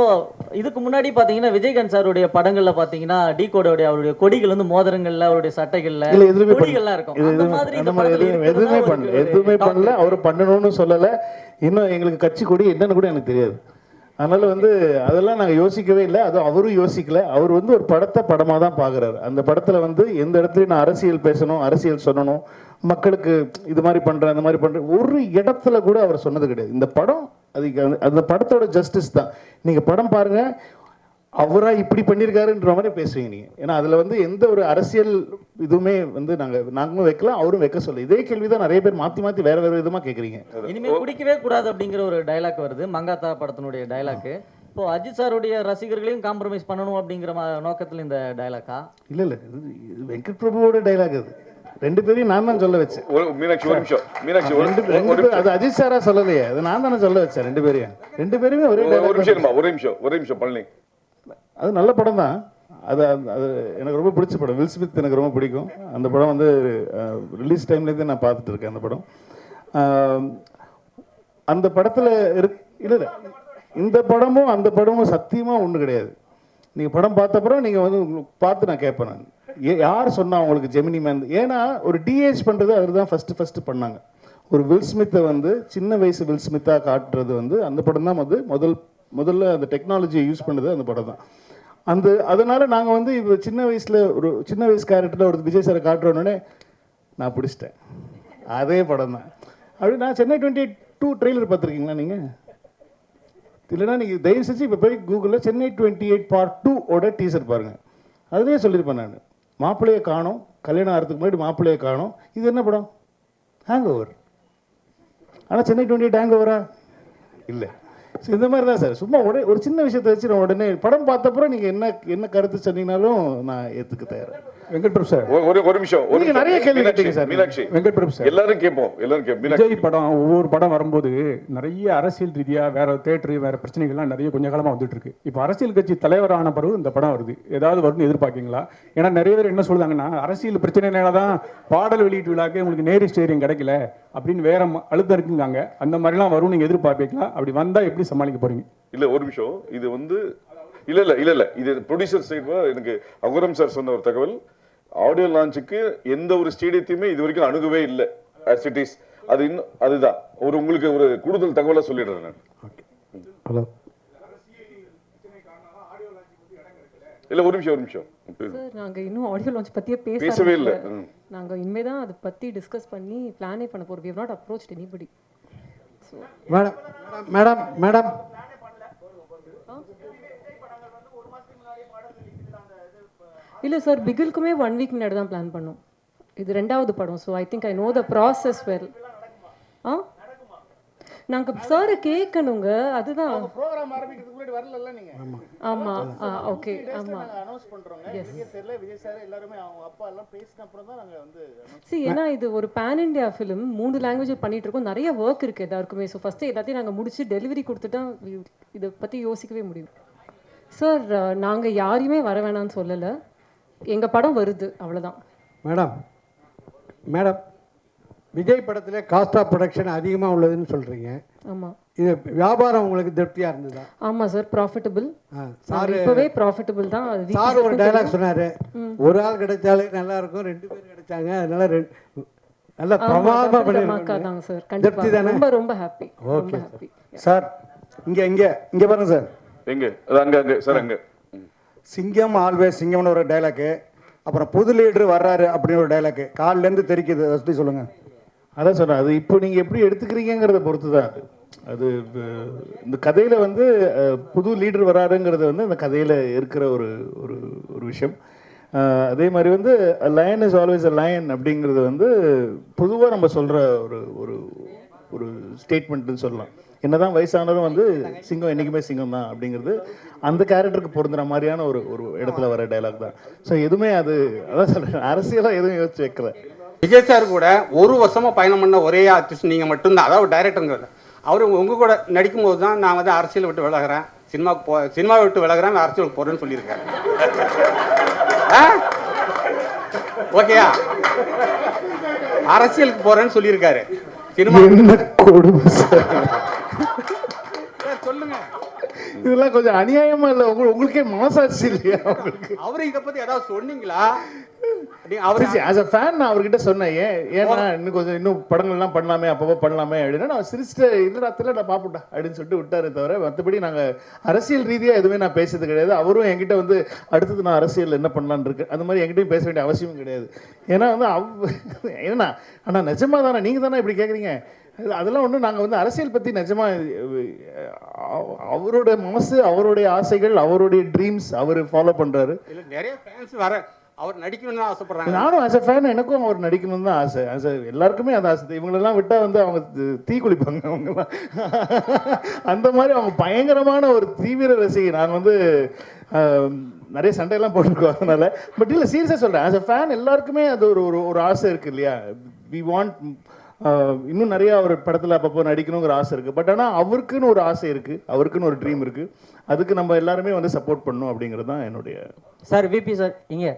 இதுக்கு முன்னாடி பாத்தீங்கன்னா விஜயகாந்த் சாருடைய படங்கள்ல பாத்தீங்கன்னா டி கோடோடைய அவருடைய கொடிகள் வந்து மோதிரங்கள்ல, அவருடைய சட்டைகள்ல கொடிகள்லாம் இருக்கும். அந்த மாதிரி எதுவுமே பண்ணல. அவரு பண்ணணும்னு சொல்லல. இன்னும் எங்களுக்கு கட்சி கொடி என்னன்னு கூட எனக்கு தெரியாது. அதனால வந்து அதெல்லாம் நாங்கள் யோசிக்கவே இல்லை. அது அவரும் யோசிக்கல. அவர் வந்து ஒரு படத்தை படமாக தான் பார்க்குறாரு. அந்த படத்தில் வந்து எந்த இடத்துலையும் நான் அரசியல் பேசணும், அரசியல் சொல்லணும், மக்களுக்கு இது மாதிரி பண்ணுறேன், அந்த மாதிரி பண்ணுறேன், ஒரு இடத்துல கூட அவர் சொன்னது கிடையாது. இந்த படம் அதுக்கு அந்த படத்தோட ஜஸ்டிஸ் தான். நீங்கள் படம் பாருங்கள், அவராக இப்படி பண்ணியிருக்காருன்ற மாதிரி பேசுவீங்க நீங்கள். ஏன்னா அதில் வந்து எந்த ஒரு அரசியல் இதுவுமே வந்து நாங்களும் வைக்கலாம், அவரும் வைக்க சொல்ல. இதே கேள்வி தான் நிறைய பேர் மாற்றி மாற்றி வேறு வேறு விதமாக கேட்குறீங்க. இனிமேல் குடிக்கவே கூடாது அப்படிங்கிற ஒரு டைலாக் வருது, மங்காத்தா படத்தினுடைய டைலாக்கு. இப்போ அஜித் சாருடைய ரசிகர்களையும் காம்ப்ரமைஸ் பண்ணணும் அப்படிங்கிற நோக்கத்தில் இந்த டைலாக்கா? இல்லை இல்லை, இது வெங்கட் பிரபுவோட டைலாக். அது ரெண்டு பேரையும் நான் தான் சொல்ல வச்சேன். அது அஜித் சாரா சொல்லலையே, அது நான் தானே சொல்ல வச்சேன். ரெண்டு பேருமே ஒரே நிமிஷம் பழனி. அது நல்ல படம் தான். அது எனக்கு ரொம்ப பிடிச்ச படம். வில் ஸ்மித் எனக்கு ரொம்ப பிடிக்கும். அந்த படம் வந்து ரிலீஸ் டைம்லேருந்தே நான் பார்த்துட்டு இருக்கேன் அந்த படம். அந்த படத்தில் இல்லை இந்த படமும் அந்த படமும் சத்தியமாக ஒன்று கிடையாது. நீங்கள் படம் பார்த்தப்பறம் நீங்கள் வந்து பார்த்து நான் கேட்பேன், நான் யார் சொன்னா உங்களுக்கு ஜெமினி மேன்? ஏன்னா ஒரு டிஏஜ் பண்ணுறது அவர் தான் ஃபஸ்ட்டு பண்ணாங்க. ஒரு வில் ஸ்மித்தை வந்து சின்ன வயசு வில் ஸ்மித்தாக காட்டுறது வந்து அந்த படம் தான் முதல்ல அந்த டெக்னாலஜியை யூஸ் பண்ணது அந்த படம் தான். அதனால நாங்கள் வந்து இப்போ சின்ன வயசு கேரக்டரில் ஒரு விஜய் சாரை காட்டுறோன்னே நான் பிடிச்சிட்டேன். அதே படம் தான். அப்படி நான் சென்னை 22 ட்ரெய்லர் பார்த்துருக்கீங்களா நீங்கள்? இல்லைன்னா நீங்கள் தயவு செஞ்சு இப்போ போய் கூகுளில் சென்னை 28 Part 2 டீசர் பாருங்கள். அதுலேயே சொல்லியிருப்பேன் நான், மாப்பிள்ளையை காணோம், கல்யாணம் ஆகிறதுக்கு முன்னாடி மாப்பிள்ளையை காணோம். இது என்ன படம்? Hang over. ஆனால் சென்னை 28 ஹேங் ஓவரா? இல்லை. ஸோ இந்த மாதிரி தான் சார். சும்மா ஒரு சின்ன விஷயத்தை வச்சு நான் உடனே படம் பார்த்தப்பறம் நீங்கள் என்ன கருத்து சொன்னீங்கனாலும் நான் ஏற்றுக்க தயார். வெங்கட் பிரபு சார், ஒரு நிமிஷம். நீங்க நிறைய கேள்வி கேட்டீங்க சார். மீனாட்சி, வெங்கட் பிரபு சார், எல்லாரும் கேட்போம். விஜய் படம் ஒவ்வொரு படம் வரும்போது நிறைய அரசியல் ரீதியா வேற தேட்டரு வேற பிரச்சனைகள்லாம் நிறைய கொஞ்ச காலமா வந்துட்டு இருக்கு. இப்போ அரசியல் கட்சி தலைவரான பிறகு இந்த படம் வருது, ஏதாவது வரும்னு எதிர்பார்க்கீங்களா? ஏன்னா நிறைய பேர் என்ன சொல்றாங்கன்னா அரசியல் பிரச்சனைனால தான் பாடல் வெளியீட்டு விழாக்கு உங்களுக்கு நேரு ஸ்டேரியம் கிடைக்கல அப்படின்னு வேற அழுத்தம் இருக்குங்காங்க. அந்த மாதிரிலாம் வரும் நீங்க எதிர்பார்ப்பீங்களா? அப்படி வந்தா எப்படி சமாளிக்க போறீங்க? இல்ல ஒரு நிமிஷம். இது வந்து இல்ல இது ப்ரொடியூசர் சைடு எனக்கு அகுரம் சார் சொன்ன ஒரு தகவல். ஆடியோ லான்ச்சுக்கு எந்த ஒரு ஸ்டேடியத்தையுமே இது வரைக்கும் அணுகவே இல்லை. அதுதான் உங்களுக்கு ஒரு கூடுதல் தகவலை சொல்லிடுறேன் நான். ஹலோ, இல்ல ஒரு நிமிஷம் சார், நாங்க இன்னும் ஆடியோ லான்ச் பத்தியே பேசவே இல்லை. நாங்க இனிமே தான் அதை பத்தி டிஸ்கஸ் பண்ணி பிளானே பண்ண போறோம். we have not approached anybody. Madam இல்ல சார், பிகிலுக்குமே 1 வீக் முன்னாடி தான் பிளான் பண்ணோம். இது 2வது படம். So I think I know the process well. ஆ நாங்கள் சாரை கேட்கணுங்க, அதுதான். ப்ரோக்ராம் ஆரம்பிக்கிறதுக்கு முன்னாடி வரல நீங்க? ஆமாம். ஓகே. ஆமாம். அனௌன்ஸ் பண்றோங்க. விஜய் தெரியல, விஜய் சார் எல்லாருமே அவங்க அப்பா எல்லாம் பேசின அப்புறம் தான் நாங்கள் வந்து ஏன்னா இது ஒரு பேன் இண்டியா ஃபிலிம், 3 லாங்குவேஜ் பண்ணிட்டு இருக்கோம், நிறைய ஒர்க் இருக்குது எல்லாருக்குமே. ஸோ ஃபஸ்ட்டு எல்லாத்தையும் நாங்கள் முடிச்சு டெலிவரி கொடுத்துட்டா இதை பற்றி யோசிக்கவே முடியும். சார் நாங்கள் யாரையுமே வர வேணாம்னு சொல்லலை, எங்கள் படம் வருது அவ்வளோதான். மேடம் விஜய் படத்தில் காஸ்ட் ஆஃப் ப்ரொடக்ஷன் அதிகமாக உள்ளதுன்னு சொல்கிறீங்க. ஆமாம். இது வியாபாரம் உங்களுக்கு திருப்தியாக இருந்ததா? ஆமாம் சார், ப்ராஃபிட்டபிள். சார் இப்போவே ப்ராஃபிட்டபிள் தான். சார் ஒரு டைலாக் சொன்னார், ஒரு ஆள் கிடைச்சாலே நல்லா இருக்கும், 2 பேர் கிடைச்சாங்க, அதனால நல்லா பிரமாதமாக பண்ணிருக்காங்க சார். கண்டிப்பாக ரொம்ப ரொம்ப ஹாப்பி. Okay sir. இங்கே பாருங்க சார். எங்க அது அங்க சார் அங்க சிங்கம் ஆல்வேஸ் சிங்கம்னு ஒரு டைலாக்கு, அப்புறம் புது லீடர் வர்றாரு அப்படின்னு ஒரு டைலாக்கு காலிலேருந்து தெரிக்குது. அதை பற்றி சொல்லுங்கள். அதான் சொன்னேன், அது இப்போ நீங்கள் எப்படி எடுத்துக்கிறீங்கிறத பொறுத்து தான் அது. இந்த கதையில் வந்து புது லீடர் வராருங்கிறது வந்து அந்த கதையில் இருக்கிற ஒரு ஒரு ஒரு விஷயம். அதே மாதிரி வந்து line is always a lion அப்படிங்கிறது வந்து பொதுவாக நம்ம சொல்கிற ஒரு ஒரு ஒரு ஸ்டேட்மெண்ட்டுன்னு சொல்லலாம். என்னதான் வயசானதும் வந்து சிங்கம் என்றைக்குமே சிங்கம் தான் அப்படிங்கிறது அந்த கேரக்டருக்கு பொருந்துற மாதிரியான ஒரு ஒரு இடத்துல வர டைலாக் தான். ஸோ எதுவுமே அதான் சொல்கிறேன், அரசியலாக எதுவும் யோசிச்சு வைக்கல. விஜய் சார் கூட 1 வருஷமா பயணம் பண்ண ஒரே ஆர்டிஸ்ட் நீங்கள் மட்டும்தான், அதாவது டைரக்டருங்கிறது. அவர் உங்கள் கூட நடிக்கும்போது தான் நான் வந்து அரசியலை விட்டு விலகிறேன், சினிமாவை விட்டு விலகிறேன், அரசியலுக்கு போகிறேன்னு சொல்லியிருக்காரு. ஓகேயா? அரசியலுக்கு போகிறேன்னு சொல்லியிருக்காரு. சினிமா சொல்லுங்க. இதெல்லாம் கொஞ்சம் அநியாயமா இல்லை? உங்களுக்கே மனசாட்சி இல்லையா உங்களுக்கு? அவரு இதை பற்றி ஏதாவது சொன்னீங்களா? ஆஸ் அ ஃபேன் நான் அவர்கிட்ட சொன்னேன், ஏன்னா இன்னும் படங்கள்லாம் பண்ணலாமே, அப்பப்போ பண்ணலாமே அப்படின்னா நான் சிரிச்சிட்டு இல்லைடா தெரியல பாப்புட்டா அப்படின்னு சொல்லிட்டு விட்டாரே தவிர மற்றபடி நாங்கள் அரசியல் ரீதியாக எதுவுமே நான் பேசுறது கிடையாது. அவரும் என்கிட்ட வந்து அடுத்தது நான் அரசியல் என்ன பண்ணலான்னு இருக்கு அந்த மாதிரி என்கிட்டயும் பேச வேண்டிய அவசியமும் கிடையாது. ஏன்னா வந்து ஏன்னா ஆனால் நிஜமா தானே நீங்கள் தானே இப்படி கேட்குறீங்க? அதெல்லாம் ஒன்றும் நாங்கள் வந்து அரசியல் பற்றி நிஜமாக அவரோட மனசு, அவருடைய ஆசைகள், அவருடைய ட்ரீம்ஸ் அவர் ஃபாலோ பண்ணுறாரு. இல்லை நிறைய ஃபேன்ஸ் வர அவர் நடிக்கணும்னு தான் ஆசைப்படுறாங்க. நானும் ஆஸ் அ ஃபேன் எனக்கும் அவர் நடிக்கணும்னு தான் ஆசை. ஆஸ் எல்லாருக்குமே அந்த ஆசை. இவங்களெல்லாம் விட்டால் வந்து அவங்க தீ குளிப்பாங்க அவங்கெல்லாம். அந்த மாதிரி அவங்க பயங்கரமான ஒரு தீவிர ரசிகை. நான் வந்து நிறைய சண்டையெல்லாம் போட்டிருக்கோம் அதனால. பட் இல்லை சீரியஸாக சொல்கிறேன், ஆஸ் அ ஃபேன் எல்லாருக்குமே அது ஒரு ஒரு ஆசை இருக்குது இல்லையா? வி வாண்ட் இன்னும் நிறைய ஒரு படத்தில் அப்பப்போ நடிக்கணுங்கிற ஆசை இருக்குது. பட் ஆனால் அவருக்குன்னு ஒரு ஆசை இருக்குது, அவருக்குன்னு ஒரு ட்ரீம் இருக்குது. அதுக்கு நம்ம எல்லாருமே வந்து சப்போர்ட் பண்ணணும் அப்படிங்கிறது தான் என்னுடைய. சார் விபி சார் இங்கே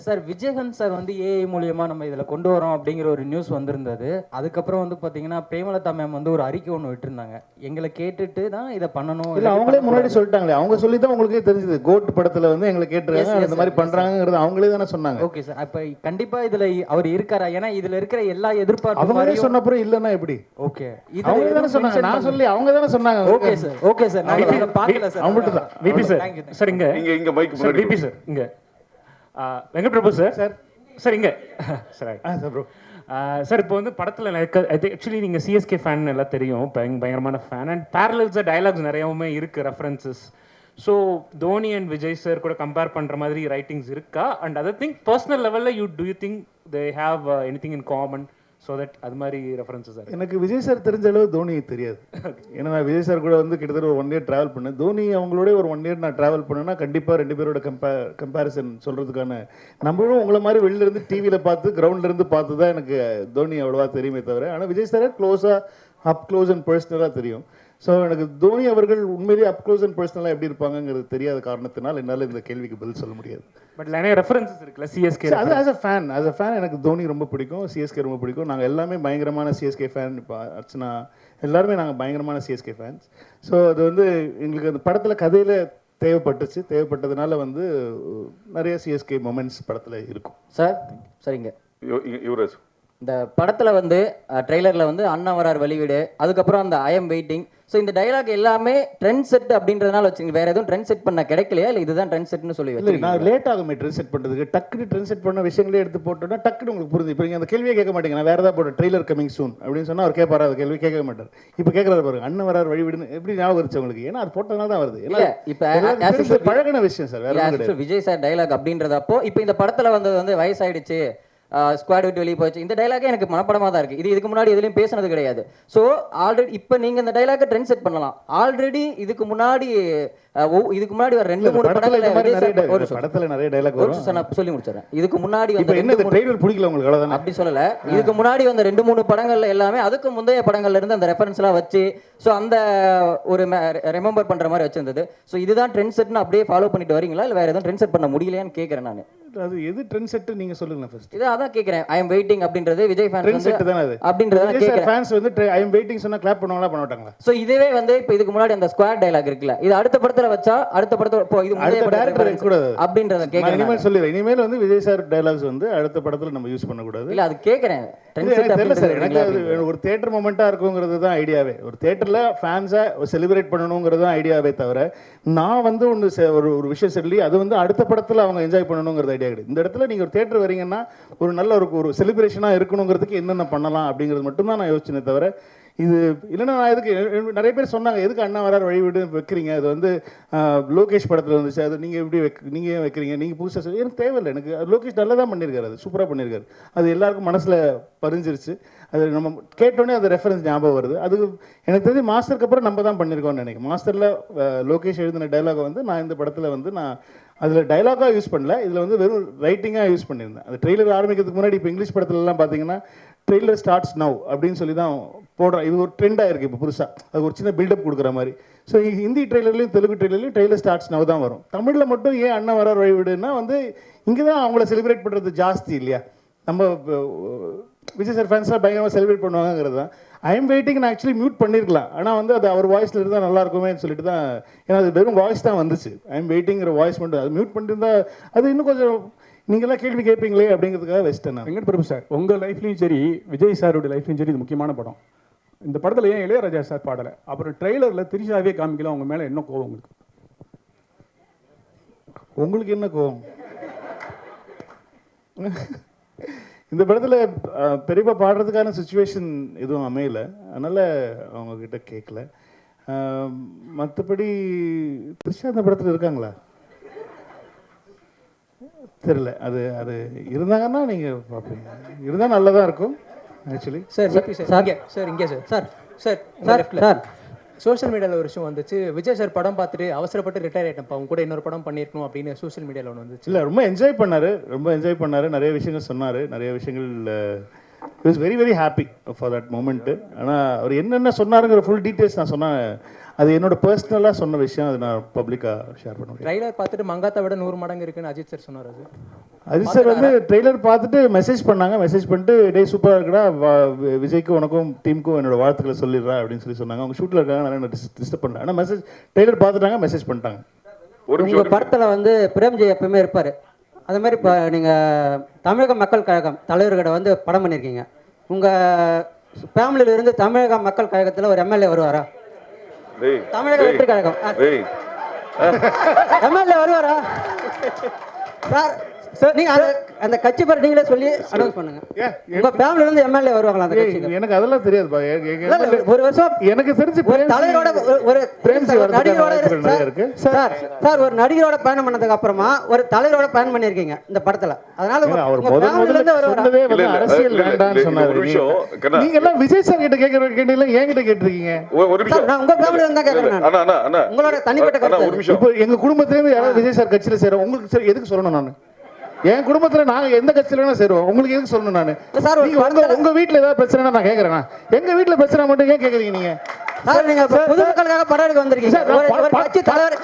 சார் விஜயகாந்த் சார் வந்து ஏஐ மூலியமா நம்ம இதில் கொண்டு வரோம் அப்படிங்கிற ஒரு நியூஸ் வந்திருந்தது. அதுக்கப்புறம் வந்து பார்த்தீங்கன்னா பிரேமலதா மேம் வந்து ஒரு அறிக்கை ஒன்று விட்டுருந்தாங்க, எங்களை கேட்டுட்டு தான் இதை பண்ணணும். இல்லை அவங்களே முன்னாடி சொல்லிட்டாங்களே, அவங்க சொல்லி தான் உங்களுக்கே தெரிஞ்சது. கோட் படத்தில் வந்து எங்களை கேட்டுருக்காங்க, இந்த மாதிரி பண்ணுறாங்கிறது அவங்களே தானே சொன்னாங்க. ஓகே சார், அப்போ கண்டிப்பாக இதில் அவர் இருக்காரா? ஏன்னா இதில் இருக்கிற எல்லா எதிர்பார்ப்பு அவங்களே சொன்ன அப்புறம் இல்லைன்னா எப்படி? ஓகே அவங்க தானே சொன்னாங்க, நான் சொல்லி அவங்க தானே சொன்னாங்க. ஓகே சார், ஓகே சார், நான் பார்க்கல சார். அவங்கள்ட்ட தான் விபி சார். சார் இங்கே இங்க மைக் முன்னாடி விபி சார் இங்கே வெங்கட் பிரபு சார். சார் இங்கே சார் ப்ரோ சார் இப்போ வந்து படத்தில் ஆக்சுவலி நீங்கள் சிஎஸ்கே ஃபேன் எல்லாம் தெரியும், பயங்கரமான ஃபேன். அண்ட் பேரலல்ஸாக டயலாக்ஸ் நிறையாவுமே இருக்குது, references. So Dhoni and Vijay sir கூட கம்பேர் பண்ணுற மாதிரி ரைட்டிங்ஸ் இருக்கா? அண்ட் அதர் திங் பர்சனல் லெவலில் to you think they have anything in common so that அது மாதிரி ரெஃபரன்சஸ்? எனக்கு விஜய் சார் தெரிஞ்ச அளவு தோனி தெரியாது. ஏன்னா நான் விஜய் சார் கூட வந்து கிட்டத்தட்ட ஒரு 1 year ட்ராவல் பண்ணேன். தோனி அவங்களோட ஒரு 1 year நான் ட்ராவல் பண்ணேன்னா கண்டிப்பாக 2 பேரோட கம்பேரிசன் சொல்கிறதுக்கான, நம்மளும் உங்களை மாதிரி வெளியிலேருந்து டிவியில் பார்த்து கிரவுண்ட்லேருந்து பார்த்து தான் எனக்கு தோனி அவ்வளோவா தெரியுமே தவிர, ஆனால் விஜய் சாரை க்ளோஸாக அப் க்ளோஸ் அண்ட் பர்சனலாக தெரியும். ஸோ எனக்கு தோனி அவர்கள் உண்மையிலேயே அப் க்ளோஸ் அண்ட் பர்சனலாக எப்படி இருப்பாங்கிறது தெரியாத காரணத்தினால் என்னால் இந்த கேள்விக்கு பதில் சொல்ல முடியாது. பட் நிறைய ரெஃபரன்சஸ் இருக்குல்ல சிஎஸ்கே. அது ஆஸ் அ ஃபேன் எனக்கு தோனி ரொம்ப பிடிக்கும், சிஎஸ்கே ரொம்ப பிடிக்கும். நாங்கள் எல்லாமே பயங்கரமான சிஎஸ்கே ஃபேன். இப்போ அர்ச்சனா எல்லாருமே நாங்கள் பயங்கரமான சிஎஸ்கே ஃபேன்ஸ். ஸோ அது வந்து எங்களுக்கு அந்த படத்தில் கதையில் தேவைப்பட்டதுனால வந்து நிறைய சிஎஸ்கே மொமெண்ட்ஸ் படத்தில் இருக்கும். சார் சரிங்க, யுவராஜ் இந்த படத்தில் வந்து ட்ரெய்லரில் வந்து அண்ணா வரார் வெளிவிடு, அதுக்கப்புறம் அந்த ஐ எம் வெயிட்டிங். ஸோ இந்த டைலாக் எல்லாமே ட்ரெண்ட் செட் அப்படின்றதுனால வச்சுங்க, வேற எதுவும் ட்ரெண்ட் செட் பண்ண கிடைக்கலையா? இல்லை இதுதான் ட்ரெண்ட் செட்னு சொல்லி இல்லை நான் லேட் ஆகுமே ட்ரெண்ட் செட் பண்ணுறதுக்கு. டக்குனு ட்ரெண்ட் செட் பண்ண விஷயங்களே எடுத்து போட்டோன்னா டக்குனு உங்களுக்கு புரிஞ்சு. இப்போ நீங்கள் அந்த கேள்வியே கேட்க மாட்டீங்க. நான் வேறு ஏதாவது போட்டேன் ட்ரெய்லர் கமிங் சூன் அப்படின்னு சொன்னால் அவர் கேட்பாரு, அந்த கேள்வி கேட்க மாட்டார். இப்போ கேட்குறாரு பாருங்க, அண்ணன் வரார் வழிவிடுன்னு எப்படி ஞாபகம் இருந்துச்சு உங்களுக்கு? ஏன்னா அது போட்டதுனால தான் வருது. இப்போ பழகின விஷயம் சார், வேற கிடையாது. விஜய் சார் டைலாக் அப்படின்றதப்போ இப்போ இந்த படத்தில் வந்தது வந்து வயசாயிடுச்சு ஸ்குவாட் விட்டு வெளியே போச்சு, இந்த டைலாகே எனக்கு மனப்படமாக தான் இருக்குது. இதுக்கு முன்னாடி எதுலையும் பேசுனது கிடையாது. ஸோ ஆல்ரெடி இப்போ நீங்கள் இந்த டைலாக்கை ட்ரெண்ட் செட் பண்ணலாம். ஆல்ரெடி இதுக்கு முன்னாடி வர 2-3 படத்துல நிறைய டைலாக் வரும். நான் சொல்லி முடிச்சிடறேன். இதுக்கு முன்னாடி ட்ரெய்லர் பிடிக்கல உங்களுக்கு, அவ்வளவுதான். அப்படி சொல்லல. இதுக்கு முன்னாடி வந்த 2-3 படங்கள்ல எல்லாமே அதுக்கு முந்தைய படங்கள்ல இருந்து அந்த ரெஃபரன்ஸ்லாம் வச்சு ஸோ அந்த ஒரு ரிமெம்பர் பண்ற மாதிரி வச்சிருந்தது. ஸோ இதுதான் ட்ரெண்ட் செட்னு அப்படியே ஃபாலோ பண்ணிட்டு வரீங்களா, இல்லை வேற எதுவும் ட்ரெண்ட் செட் பண்ண முடியலையான்னு கேட்கறேன் நான். அது எது ட்ரெண்ட் செட் நீங்க சொல்லுங்க ஃபர்ஸ்ட். இத அதான் கேக்குறேன். ஐ அம் வெயிட்டிங் அப்படின்றது விஜய் ஃபேன்ஸ் ட்ரெண்ட் செட் தான அது அப்படின்றத நான் கேக்குறேன். ஃபேன்ஸ் வந்து ஐ அம் வெயிட்டிங் சொன்னா கிளாப் பண்ணுவாங்களா பண்ண மாட்டாங்களா? சோ இதுவே வந்து இப்போ இதுக்கு முன்னாடி அந்த ஸ்குவாட் டயலாக் இருக்குல, இது அடுத்த படத்துல வச்சா அடுத்த படத்துல இப்போ இது முந்தைய படத்துல கூட அப்படின்றத கேக்குறேன். இனிமேல் சொல்லிடுறேன், இனிமேல் வந்து விஜய் சார் டயலாக்ஸ் வந்து அடுத்த படத்துல நம்ம யூஸ் பண்ண கூடாது. இல்ல அது கேக்குறேன். ட்ரெண்ட் செட் தெரியல சார், எனக்கு அது ஒரு தியேட்டர் மொமெண்டா இருக்குங்கிறது தான் ஐடியாவே. ஒரு தியேட்டர்ல ஃபேன்ஸை செலிப்ரேட் பண்ணணுங்கிறது தான் ஐடியாவே தவிர நான் வந்து ஒரு விஷயம் சொல்லி அது வந்து அடுத்த படத்துல அவங்க என்ஜாய் பண்ணணுங்கிறது ஐடியா கிடையாது. இந்த இடத்துல நீங்க ஒரு தியேட்டர் வரீங்கன்னா ஒரு நல்ல ஒரு செலிப்ரேஷனா இருக்கணுங்கிறதுக்கு என்னென்ன பண்ணலாம் அப்படிங்கிறது மட்டும் தான் நான் யோசிச்சேனே தவிர இது இல்லைன்னா நான் எதுக்கு நிறைய பேர் சொன்னாங்க எதுக்கு அண்ணா வரார் வழிவிடு வைக்கிறீங்க, அது வந்து லோகேஷ் படத்தில் வந்துச்சு, அது நீங்கள் எப்படி நீங்கள் ஏன் வைக்கிறீங்க, நீங்கள் புதுசாக எனக்கு தேவையில்லை. எனக்கு அது லோகேஷ் நல்லா தான் பண்ணியிருக்காரு, அது சூப்பராக பண்ணியிருக்காரு. அது எல்லாருக்கும் மனசில் பதிஞ்சிருச்சு. அது நம்ம கேட்டோன்னே அது ரெஃபரன்ஸ் ஞாபகம் வருது. அது எனக்கு தெரிஞ்சு மாஸ்டருக்கு அப்புறம் நம்ம தான் பண்ணியிருக்கோம்னு நினைக்கிறேன். மாஸ்டரில் லோகேஷ் எழுதின டைலாகை வந்து நான் இந்த படத்தில் வந்து நான் அதில் டைலாகாக யூஸ் பண்ணல, இதில் வந்து வெறும் ரைட்டிங்காக யூஸ் பண்ணியிருந்தேன். அது ட்ரெய்லர் ஆரம்பிக்கிறதுக்கு முன்னாடி இப்போ இங்கிலீஷ் படத்துலலாம் பார்த்தீங்கன்னா ட்ரெய்லர் ஸ்டார்ட்ஸ் நவ் அப்படின்னு சொல்லி தான் போடுறேன். இது ஒரு ட்ரெண்டாக இருக்குது இப்போ புதுசாக, அது ஒரு சின்ன பில்டப் கொடுக்குற மாதிரி. ஸோ ஹிந்தி ட்ரெய்லர்லையும் தெலுங்கு ட்ரெய்லர்லையும் ட்ரெய்லர் ஸ்டார்ட்ஸ் நவ் தான் வரும். தமிழில் மட்டும் ஏன் அண்ணன் வரார் வழிவிடுன்னா வந்து இங்கே தான் அவங்கள செலிப்ரேட் பண்ணுறது ஜாஸ்தி இல்லையா. நம்ம விஜய் சார் ஃபேன்ஸாக பயங்கரமாக செலிப்ரேட் பண்ணுவாங்கிறது தான். ஐ எம் வெயிட்டிங் நான் ஆக்சுவலி மியூட் பண்ணியிருக்கலாம், ஆனால் வந்து அது அவர் வாய்ஸில் இருந்தால் நல்லா இருக்குமேன்னு சொல்லிட்டு தான், ஏன்னா அது வெறும் வாய்ஸ் தான் வந்துச்சு. ஐ எம் வெயிட்டிங்கிற வாய்ஸ் மட்டும், அது மியூட் பண்ணியிருந்தா அது இன்னும் கொஞ்சம் நீங்களாம் கேள்வி கேட்பீங்களே அப்படிங்கிறதுக்காக வெஸ்டர்ன். வெங்கட் பிரபு சார், உங்கள் லைஃப்லையும் சரி விஜய் சாரோட லைஃப்லையும் சரி இது முக்கியமான படம். இந்த படத்தில் ஏன் இளையராஜா சார் பாடலை, அப்புறம் ட்ரெய்லரில் திரிஷாவே காமிக்கலாம், உங்கள் மேலே என்ன கோவம் உங்களுக்கு? உங்களுக்கு என்ன கோவம்? இந்த படத்தில் பெரியப்பா பாடுறதுக்கான சுச்சுவேஷன் எதுவும் அமையலை, அதனால் அவங்கக்கிட்ட கேட்கல. மற்றபடி த்ரிஷா இந்த படத்தில் இருக்காங்களா தெரியல. அது அது இருந்தாங்கன்னா நீங்கள் பார்ப்பீங்க, இருந்தால் நல்லதாக இருக்கும் ஆக்சுவலி. சார் சார் இங்கே sir sir sir sir social மீடியாவில் ஒரு விஷயம் வந்துச்சு, விஜய் சார் படம் பார்த்துட்டு அவசரப்பட்டு ரிட்டையர் ஆகிட்டேன், அவங்க கூட இன்னொரு படம் பண்ணியிருக்கணும் அப்படின்னு சோஷியல் மீடியாவில் ஒன்று வந்துச்சு. இல்லை ரொம்ப என்ஜாய் பண்ணார், நிறைய விஷயங்கள் சொன்னார், நிறைய விஷயங்கள் is very very happy for that moment. ஆனால் அவர் என்னென்ன சொன்னாருங்கிற ஃபுல் டீட்டெயில்ஸ் நான் சொன்னேன், அது என்னோட பர்சனலாக சொன்ன விஷயம், அது நான் பப்ளிக்காக ஷேர் பண்ண முடியும். ட்ரைலர் பார்த்துட்டு மங்காத்தை விட 100 மடங்கு இருக்குன்னு அஜித் சார் சொன்னார். அது அஜித் சார் வந்து ட்ரெய்லர் பார்த்துட்டு மெசேஜ் பண்ணாங்க, மெசேஜ் பண்ணிட்டு டே சூப்பராக இருக்குடா, விஜய்க்கும் உனக்கும் டீமுக்கும் என்னோட வாழ்த்துக்களை சொல்லிடுறா அப்படின்னு சொல்லி சொன்னாங்க. அவங்க ஷூட்டில் இருக்காங்க, நிறைய டிஸ்டர்ப் பண்ணேன், ஆனால் மெசேஜ் ட்ரெய்லர் பார்த்துட்டாங்க, மெசேஜ் பண்ணிட்டாங்க. உங்கள் படத்தில் வந்து பிரேம்ஜி எப்பவுமே இருப்பார், அது மாதிரி இப்போ நீங்கள் தமிழக மக்கள் கழகம் தலைவர்கிட்ட வந்து படம் பண்ணியிருக்கீங்க, உங்கள் ஃபேமிலியிலிருந்து தமிழக மக்கள் கழகத்தில் ஒரு எம்எல்ஏ வருவாரா? தமிழக வெற்றி கழகம் எம்எல்ஏ வருவாரா சார்? நீங்க அந்த கட்சி பேர் நீங்களே சொல்லி அனௌன்ஸ் பண்ணுங்க. உங்க ஃபேமிலில இருந்து எம்எல்ஏ வருவாங்களா அந்த கட்சிக்கு? எனக்கு அதெல்லாம் தெரியாதுப்பா. ஒரு வருஷம் எனக்கு தெரிஞ்சு தலைவரோட ஒரு நடிகரோட சார் ஒரு நடிகரோட பயணம் பண்ணதுக்கு அப்புறமா ஒரு தலைவரோட பயணம் பண்ணிருக்கீங்க இந்த படத்துல, அதனால அவர் முதல்ல அரசியல் வேண்டாம்னு சொன்னாரு. நீங்க எல்லாம் விஜய் சார் கிட்ட கேக்குற கேட்டீங்களா, என்கிட்ட கேட்டிருக்கீங்க? நான் உங்க ஃபேமிலில இருந்தா கேக்குறேன், உங்களோட தனிப்பட்ட கருத்து. இப்போ எங்க குடும்பத்துல இருந்து யாராவது விஜய் சார் கட்சியில சேர உங்களுக்கு எதுக்கு சொல்லணும்? நான் என் குடும்பத்துல நாங்க எந்த கட்சியில சேருவோம், உங்களுக்கு எதுக்கு சொல்லணும்? நான் உங்க வீட்டுல ஏதாவது பிரச்சனை நான் கேக்குறேன், எங்க வீட்டுல பிரச்சனை மட்டும் ஏன் கேக்குறீங்க நீங்க? சார் நீங்க பொதுமக்களுக்காக படம் எடுக்க வந்திருக்கீங்க, ஒரு கட்சி தலைவர்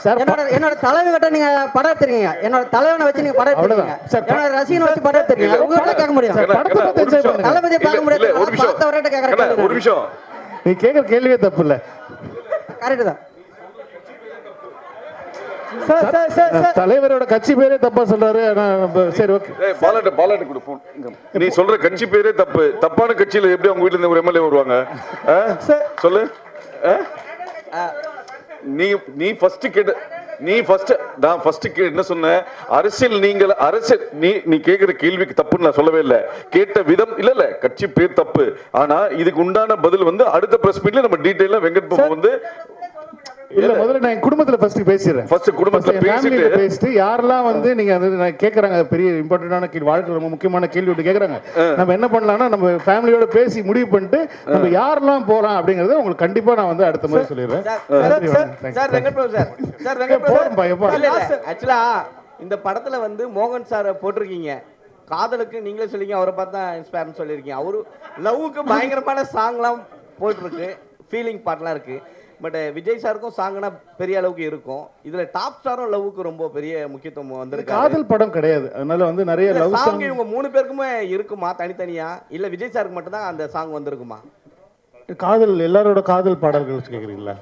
என்னோட தலைவர்கிட்ட நீங்க படம் எடுத்துருக்கீங்க, என்னோட தலைவனை வச்சு நீங்க படம் எடுத்துருக்கீங்க, என்னோட ரசிகனை வச்சு படம் எடுத்துருக்கீங்க, உங்ககிட்ட கேட்க முடியும், தளபதியை பார்க்க முடியாது, பார்த்தவர்கிட்ட கேட்கறேன். ஒரு நிமிஷம், நீ கேட்குற கேள்வியே தப்பு இல்லை, கரெக்ட் தான். தலைவரோட கட்சி பேரே தப்பா சொல்றாரு. சரி ஓகே, பாலாட்ட கொடு போன். நீ சொல்ற கட்சி பேரே தப்பு, தப்பான கட்சியில எப்படி அவங்க வீட்டுல இருந்து ஒரு எம்எல்ஏ வருவாங்க சொல்லு? நான் என்ன சொன்னேன், அரசியல் நீங்கள் அரசியல் நீ கேட்கிற கேள்விக்கு தப்புன்னு நான் சொல்லவே இல்லை, கேட்ட விதம் இல்ல கட்சி பேர் தப்பு. ஆனா இதுக்கு உண்டான பதில் வந்து அடுத்த பிரஸ் மீட்ல நம்ம டீடைலா வெங்கட் பாபு வந்து இல்ல முதல்ல நான் என் குடும்பத்துல ஃபர்ஸ்ட் பேசிடுறேன். ஃபர்ஸ்ட் குடும்பத்துல ஃபேமிலியில பேசிட்டு யாரெல்லாம் வந்து நீங்க அது நான் கேக்குறாங்க பெரிய இம்பார்ட்டன்டான கேள்வி, வாழ்க்கை ரொம்ப முக்கியமான கேள்வி விட்டு கேக்குறாங்க. நம்ம என்ன பண்ணலாம்னா நம்ம ஃபேமிலியோட பேசி முடிவு பண்ணிட்டு நம்ம யாரெல்லாம் போறோம் அப்படிங்கறத உங்களுக்கு கண்டிப்பா நான் வந்து அடுத்த முறை சொல்லிடுறேன். சார் வெங்கட் பிரபு சார் வெங்கட் பிரபு ஆக்சுவலா இந்த படத்துல வந்து மோகன் சார் போட்டிருக்கீங்க, காதலுக்கு நீங்களே சொல்லிங்க அவரை பார்த்தா இன்ஸ்பயர்னு சொல்லியிருக்கீங்க. அவரு லவ்வுக்கு பயங்கரமான சாங்லாம் போட்டிருக்கு, ஃபீலிங் பார்ட்லாம் இருக்கு. பட் விஜய் சாருக்கும் சாங்னா பெரிய அளவுக்கு இருக்கும். இதுல டாப் ஸ்டாரும் லவ்வுக்கு ரொம்ப பெரிய முக்கியத்துவம் வந்திருக்கு. காதல் படம் கிடையாது, அதனால வந்து நிறைய லவ் சாங் இவங்க 3 பேருக்குமே இருக்குமா தனித்தனியா, இல்ல விஜய் சாருக்கு மட்டும் தான் அந்த சாங் வந்திருக்குமா? காதல் எல்லாரோட காதல் பாடல்கள் கேக்குறீங்களா?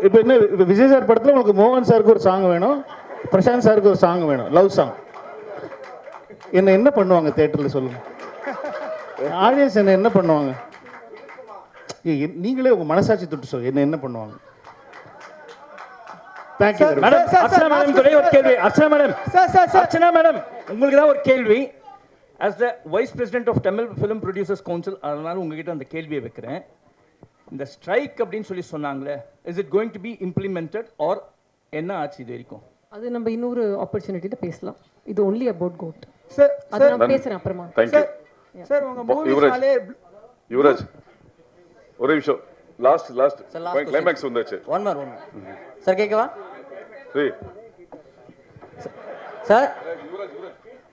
இப்போ என்ன விஜய் சார் படத்துல உங்களுக்கு மோகன் சாருக்கு ஒரு சாங் வேணும், பிரசாந்த் சாருக்கு ஒரு சாங் வேணும், லவ் சாங். என்ன பண்ணுவாங்க தியேட்டர்ல சொல்லுங்க, ஆடியன்ஸ் என்ன பண்ணுவாங்க? நீங்களே உங்க மனசாட்சி தொட்டு சொல்லுங்க என்ன பண்ணுவாங்க? Thank you madam. Archana madam ஒரே ஒரு கேள்வி. அர்ச்சனா மேடம் அர்ச்சனா மேடம் உங்களுக்கு தான் ஒரு கேள்வி. as the vice president of Tamil Film Producers Council, அதனால உங்ககிட்ட அந்த கேள்வியை வைக்கிறேன். இந்த ஸ்ட்ரைக் அப்படின்னு சொல்லி சொன்னாங்களே, is it going to be implemented or என்ன ஆச்சு இது வரைக்கும்? அது நம்ம இன்னொரு ஆப்பர்ச்சுனிட்டில பேசலாம். இது only about goat. சார் அது நான் பேசுறேன் அப்புறமா. சார் உங்க மூவிஸ்னாலே யுவராஜ் ஒரே நிமிஷம், லாஸ்ட் கிளைமாக்ஸ் வந்தாச்சு. ஒன் மோர் சார் கேட்கவா? சார்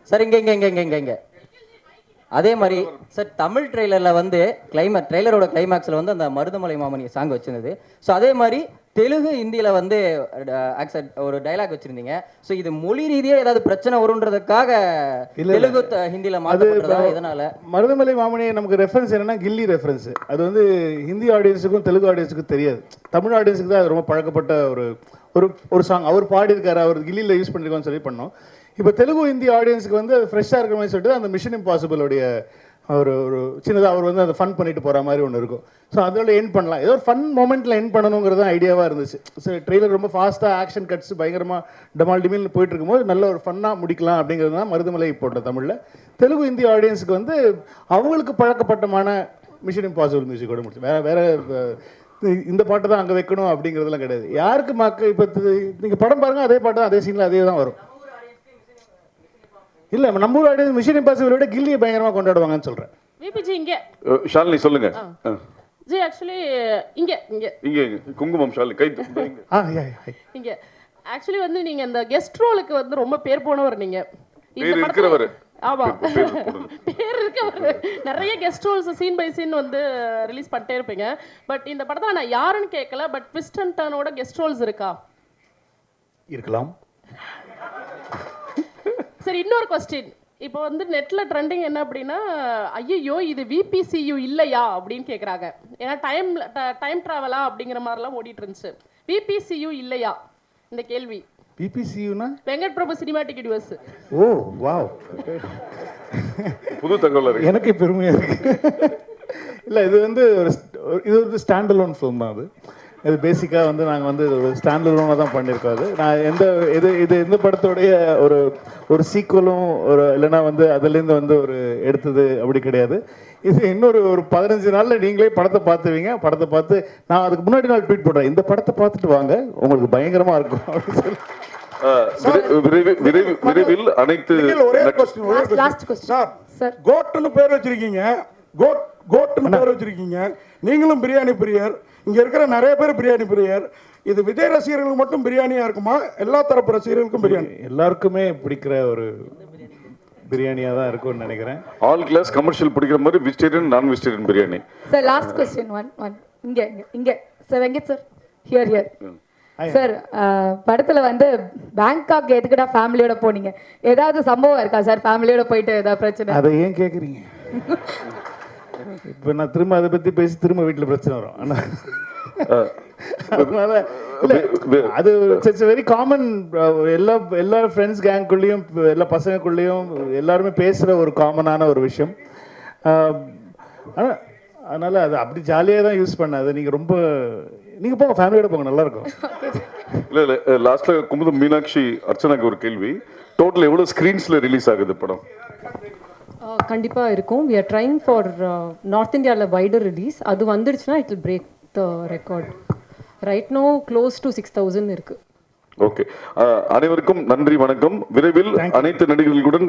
சார் இங்க அதே மாதிரி சார் தமிழ் ட்ரெய்லரில் வந்து ட்ரெய்லரோட கிளைமேக்ஸில் வந்து அந்த மருதமலை மாமணி சாங் வச்சிருந்தது. ஸோ அதே மாதிரி தெலுங்கு ஹிந்தியில் வந்து ஒரு டைலாக் வச்சிருந்தீங்க. ஸோ இது மொழி ரீதியாக ஏதாவது பிரச்சனை வரும்ன்றதுக்காக தெலுங்கு ஹிந்தியில் மாற்றப்படுறதா? இதனால மருதமலை மாமணி நமக்கு ரெஃபரன்ஸ் என்னன்னா கில்லி ரெஃபரன்ஸ். அது வந்து ஹிந்தி ஆடியன்ஸுக்கும் தெலுங்கு ஆடியன்ஸுக்கும் தெரியாது, தமிழ் ஆடியன்ஸுக்கு தான் அது ரொம்ப பழக்கப்பட்ட ஒரு சாங். அவர் பாடியிருக்காரு, அவர் கில்லியில் யூஸ் பண்ணியிருக்கோன்னு சொல்லி பண்ணோம். இப்போ தெலுங்கு ஹிந்தி ஆடியன்ஸுக்கு வந்து அது ஃப்ரெஷ்ஷாக இருக்கிற மாதிரி சொல்லிட்டு அந்த மிஷன் இம்பாசிபிளோடைய ஒரு சின்னதாக அவர் வந்து அதை ஃபன் பண்ணிட்டு போகிற மாதிரி ஒன்று இருக்கும். ஸோ அதில் எண்ட் பண்ணலாம், ஏதோ ஒரு ஃபன் மொமெண்ட்டில் எண்ட் பண்ணணுங்கிறது தான் ஐடியாவாக இருந்துச்சு. ஸோ ட்ரெய்லர் ரொம்ப ஃபாஸ்ட்டாக ஆக்ஷன் கட்ஸ் பயங்கரமாக டமால் டிமில்னு போயிட்டு இருக்கும்போது நல்ல ஒரு ஃபன்னாக முடிக்கலாம் அப்படிங்கிறது தான் மருதமலை போட்ட தமிழில். தெலுங்கு ஹிந்தி ஆடியன்ஸுக்கு வந்து அவங்களுக்கு பழக்கப்பட்டமான மிஷன் இம்பாசிபிள் மியூசிக்கோட முடிச்சு வேற இந்த பாட்டு தான் அங்கே வைக்கணும் அப்படிங்கிறதுலாம் கிடையாது. யாருக்கு இப்போ நீங்கள் படம் பாருங்கள், அதே பாட்டு தான் அதே சீனில் அதே தான் வரும். இல்ல நம்ம ஊர் ஆடியன்ஸ் மிஷன் இம்பாசிபிள் விட கில்லியை பயங்கரமா கொண்டாடுவாங்கன்னு சொல்றேன். விபிஜி இங்க ஷாலினி சொல்லுங்க. ஜி ஆக்சுவலி இங்க குங்குமம் ஷாலினி கை இங்க ஆக்சுவலி வந்து நீங்க இந்த கெஸ்ட் ரோலுக்கு வந்து ரொம்ப பேர் போனவர் நீங்க. இந்த படத்துல ஆமா பேர் இருக்கவர், நிறைய guest roles scene by scene வந்து ரிலீஸ் பண்ணிட்டே இருப்பீங்க. பட் இந்த படத்துல நான் யாருன்னு கேட்கல, பட் ட்விஸ்ட் அண்ட் டர்னோட கெஸ்ட் ரோல்ஸ் இருக்கா? இருக்கலாம். சரி, இன்னொரு கொஸ்டின். இப்போ வந்து நெட்ல ட்ரெண்டிங் என்ன அப்படின்னா, ஐயோ இது விபிசியு இல்லையா அப்படின்னு கேட்குறாங்க. ஏன்னா டைம் ட்ராவலா அப்படிங்கிற மாதிரிலாம் ஓடிட்டு இருந்துச்சு. விபிசியு இல்லையா இந்த கேள்வி? விபிசியுனா வெங்கட் பிரபு சினிமாட்டிக் யூனிவர்ஸ். ஓ வாவ், புது தகவல் எனக்கு பெருமையா இருக்கு. இல்லை இது வந்து ஒரு ஸ்டாண்ட் அலோன் ஃபிலிம் தான். இது பேசிக்காக வந்து நாங்கள் வந்து ஒரு ஸ்டாண்ட் அலோனாக தான் பண்ணியிருக்கோம். அது நான் எந்த படத்தோடைய ஒரு சீக்குவலும் இல்லைன்னா வந்து அதுலேருந்து வந்து எடுத்தது அப்படி கிடையாது. இது இன்னொரு 15 நாளில் நீங்களே படத்தை பார்த்துவீங்க. படத்தை பார்த்து நான் அதுக்கு முன்னாடி நாள் ட்வீட் போடுறேன், இந்த படத்தை பார்த்துட்டு வாங்க உங்களுக்கு பயங்கரமாக இருக்கும் அப்படின்னு சொல்லி. விரைவில் அனைத்து கோட்னு பேர் வச்சிருக்கீங்க, கோட்னு பேர் வச்சிருக்கீங்க. நீங்களும் பிரியாணி பிரியர், இங்க இருக்கிற நிறைய பேர் பிரியாணி பிரியர். இது விஜய் ரசிகர்களுக்கு மட்டும் பிரியாணியா இருக்குமா, எல்லா தரப்பு ரசிகர்களுக்கும் பிரியாணி? எல்லாருக்குமே பிடிக்கிற ஒரு பிரியாணியா தான் இருக்கும்னு நினைக்கிறேன். ஆல் கிளாஸ் கமர்ஷியல் பிடிக்கிற மாதிரி vegetarian non vegetarian biryani. Sir last question one இங்க sir Venkat sir here sir, படத்துல வந்து பேங்காக் எதுக்குடா ஃபேமிலியோட போனீங்க? ஏதாவது சம்பவம் இருக்கா சார் ஃபேமிலியோட போயிட்டு ஏதாவது பிரச்சனை? அதை ஏன் கேட்குறீங்க? இப்போ நான் திரும்ப அதை பற்றி பேசி திரும்ப வீட்டில் பிரச்சனை வரும். அதனால அது இட்ஸ் வெரி காமன். எல்லா ஃப்ரெண்ட்ஸ் கேங்குள்ளேயும் எல்லா பசங்களுக்குள்ளேயும் எல்லாருமே பேசுகிற ஒரு காமனான ஒரு விஷயம். அதனால அது அப்படி ஜாலியாக தான் யூஸ் பண்ண. அது நீங்கள் போங்க, ஃபேமிலியோட போங்க, நல்லா இருக்கும். இல்லை லாஸ்ட்ல குமுதம் மீனாட்சி அர்ச்சனாக்கு ஒரு கேள்வி. டோட்டல் எவ்வளோ ஸ்க்ரீன்ஸில் ரிலீஸ் ஆகுது படம்? கண்டிப்பாக இருக்கும். We are trying for north இந்தியாவில் வைடர் ரிலீஸ். அது வந்துடுச்சுன்னா it will break the record. Right now close to 6,000 இருக்கு. ஓகே, அனைவருக்கும் நன்றி, வணக்கம். விரைவில் அனைத்து நடிகர்களுடன்